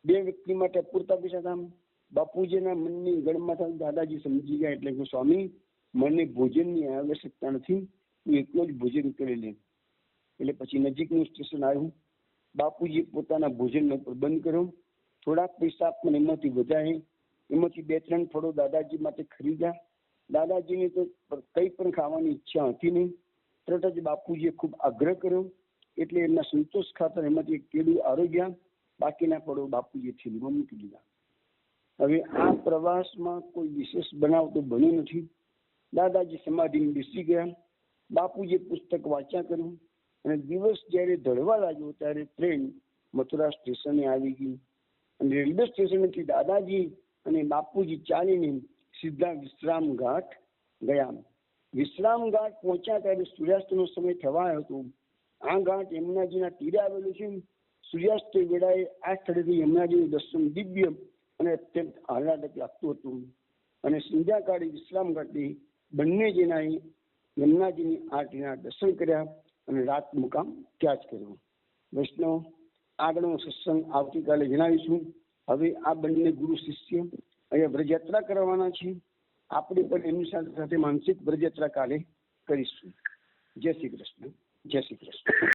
2 વ્યક્તિ માટે અપૂરતા પૈસા હતા. બાપુજીના મનની ગળમાં દાદાજી સમજી ગયા, એટલે કે સ્વામી, મને ભોજનની આવશ્યકતા નથી, હું એકલો જ ભોજન કરી લે. એટલે પછી નજીકનું સ્ટેશન આવ્યું. બાપુજી પોતાના ભોજનનો પ્રબંધ કર્યો. થોડાક પૈસા પણ એમાંથી વધારે, એમાંથી 2-3 ફળો દાદાજી માટે ખરીદ્યા. દાદાજીને તો કંઈ પણ ખાવાની ઈચ્છા હતી નહીં. તરત જ બાપુજીએ ખૂબ આગ્રહ કર્યો, એટલે એમના સંતોષ ખાતર એમાંથી 1 કેળું આરોગ્યા. બાકીના ફળો બાપુજીએ થેલીમાં મૂકી દીધા. હવે આ પ્રવાસમાં કોઈ વિશેષ બનાવ તો બન્યો નથી. દાદાજી સમાધિમાં બેસી ગયા. બાપુજીએ પુસ્તક વાંચ્યા કર્યું, અને દિવસ જ્યારે ઢળવા લાગ્યો ત્યારે ટ્રેન મથુરા સ્ટેશને આવી ગઈ. અને રેલવે સ્ટેશનેથી દાદાજી અને બાપુજી ચાલીને સીધા વિશ્રામ ઘાટ ગયા. વિશ્રામ ઘાટ પહોંચ્યા ત્યારે સૂર્યાસ્તનો સમય થવાયો હતો. આ ઘાટ યમુનાજીના તીરે આવેલું છે. સૂર્યાસ્ત વેળાએ આ સ્થળેથી યમુનાજીનું દર્શન દિવ્ય અને અત્યંત આહલાદક લાગતું હતું. અને સંધ્યાકાળે વિશ્રામ ઘાટે બંને જણાએ યમુનાજીની આરતીના દર્શન કર્યા અને રાત મુકામ ત્યાં જ કર્યો. વૈષ્ણવ, આગળનો સત્સંગ આવતીકાલે જણાવીશું. હવે આ બંને ગુરુ શિષ્ય અહીંયા વ્રજયાત્રા કરવાના છે. આપણે પણ એમની સાથે માનસિક વ્રજયાત્રા કાલે કરીશું. જય શ્રી કૃષ્ણ. જય શ્રી કૃષ્ણ.